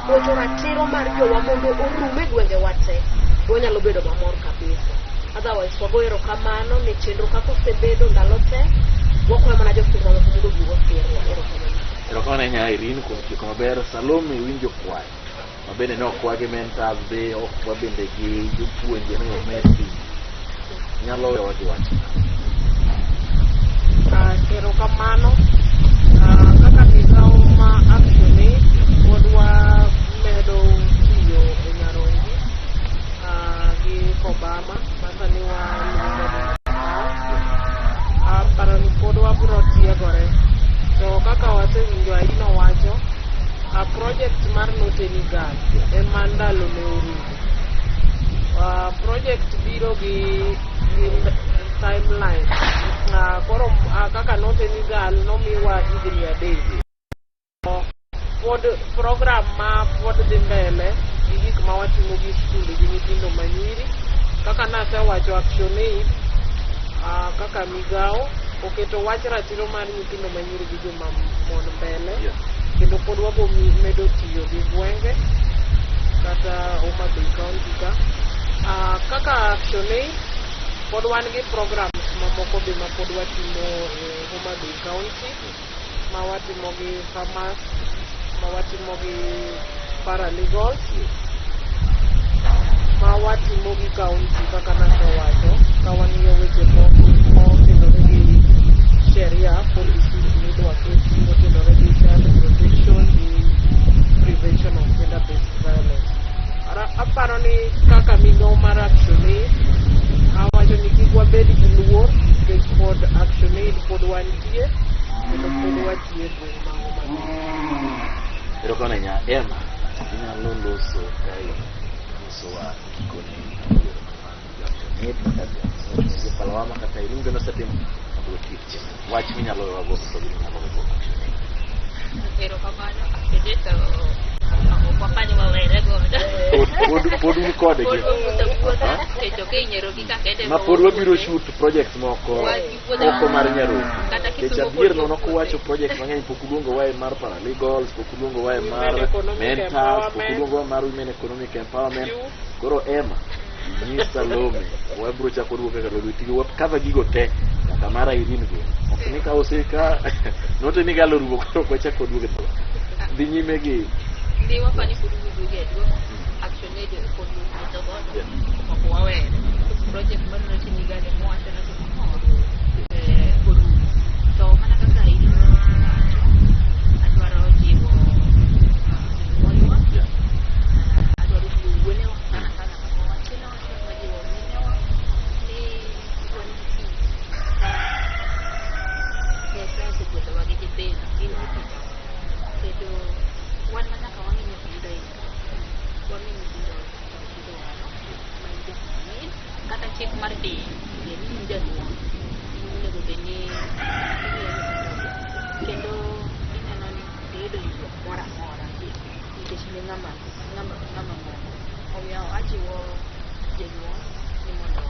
rocho ratiro mar jowa mondo orum e gwengewa te wanyalo bedo mamor kabisa otherwise wago erokamano ne chenro kaka osebedo ndalo te wakwayo mana josir mamoko mondo obi wasirwa erokamano ahinya Irene kuom chiko maber Salome winjo kwayo mabende ne okwagi mentors be okwa bende gi jopuonje ne omesi nyalo wewa gi wach erokamano kaka migao ma ActionAid pod wamedo tiyo e Nyarogi gi Kobama masani waluongo paro ni pod wabiro tiegore to kaka wasewinjo Aina wacho project mar Notenigal ema ndalo ne orumo project biro gi timeline koro kaka Notenigal nomiwa higni 3 pod program ma pod dhi mbele gi gik ma watimo gi skunde gi nyithindo manyiri kaka nasewacho ActionAid kaka migao oketo wach ratiro mar nyithindo manyiri gi joma mon mbele kendo pod wago medo tiyo gi gwenge kata Homa Bay County ka kaka ActionAid pod wan gi programs mamoko be ma pod watimo e Homa Bay County ma watimo gi farmers ma watimo gi paralegals ma watimo gi county kaka nasewacho ka wang'iyo weche motendore gi sheria policies midwa keti motendore gi child protection gi prevention of gender-based violence. Aparo ni kaka migao mar ActionAid awacho ni kik wabed gi luor nikech pod ActionAid pod wantie kendo pod watiyo e gweng' ma Homa Bay. erokamano ahinya Emma inyalo loso kae nyisowa gikone ActionAid kata Palawama kata Irene bende osetimo mondo otiek chenro wach minyalo wewago to ginyalo wewago erokamano ActionAid to wafanye wawere godo pod un kodgi ma pod wabiro shoot projects moko oko mar Nyarogi nikech adier nono kuwacho project mang'eny pok uluongo wae mar paralegals pok uluongo wae mar mentors pok uluongo wae mar women economic empowerment koro Emma nyis Salome wabiro chako duogo kaka lodwitigo wakava gigo te nyaka mara Irene go ok ni ka oseka Notenigal orumo koro kwachako duogo dhi nyime gi ndi wafanye kududuge ActionAid pod luto godo moko wawere project mar Notenigal mwacho na pod to mana kaka Irene adwaro jiwo adwaro jiwo welewa sana kaka ni ni jadwal onego bed ni kendo ineno ni bedo yudo moro amora nikech ne ng'ama moro omiyo ajiwo jonyuol ni mondo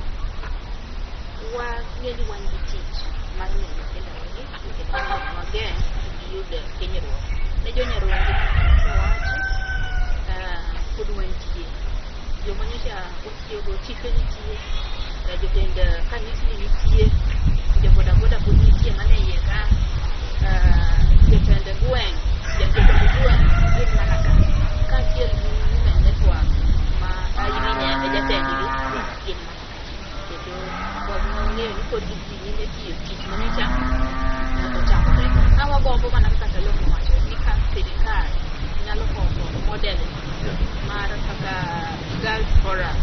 wang'e ni wan gi tich mar miyo nyithindewagi kendo wageng' giyud hinyruok ne jonyarwenge owacho pod wantie joma nyocha otiyogo chike nitie jotend kanisni nitie jobodaboda pod nitie mane iye ka jotend gweng' jatend gweng' gin mana ka kaachiel gi Women Network ma iminyane jatendgi gin mana kendo wang'eyo ni pod ginyime tiyo tich manyocha ochakore awagombo mana kaka Salome owacho ni ka sirikal nyalo koso model mar kaka Girls Forum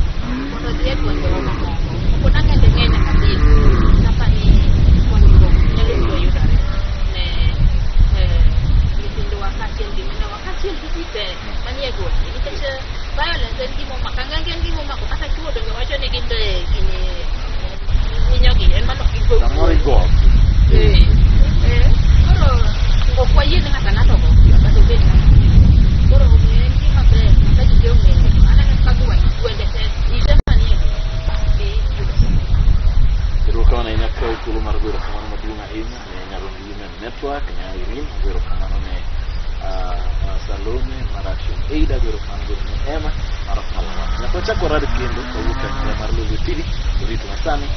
mondo dhi e gwengewa mamoko pod ang'ende ng'eny kabisa kaka ni konyruok nyalo biro yudore ne nyithindowa kaachiel gi minewa kaachiel gi ji te manie gwenge nikech violence en gima omako angange en gima omako kata chuo donge wacho ni gin be gini hinyogi en mana samoro koro ok wayie ni ng'ato ang'ato go kata obed koro omiyo en gima ber ka ji te ong'eyo aneno ka gwenge te ite manie gi yudo erokamano ahinya ka thuolo mar goyo erokamano maduong' ahinya ne Nyarombi Women Network Irene goyo erokamano ne Salome mar Action Aid goyo erokamano ne Emma mar Palma nyaka wachak warad kendo kawuok e mar Lulu TV to ritwa sani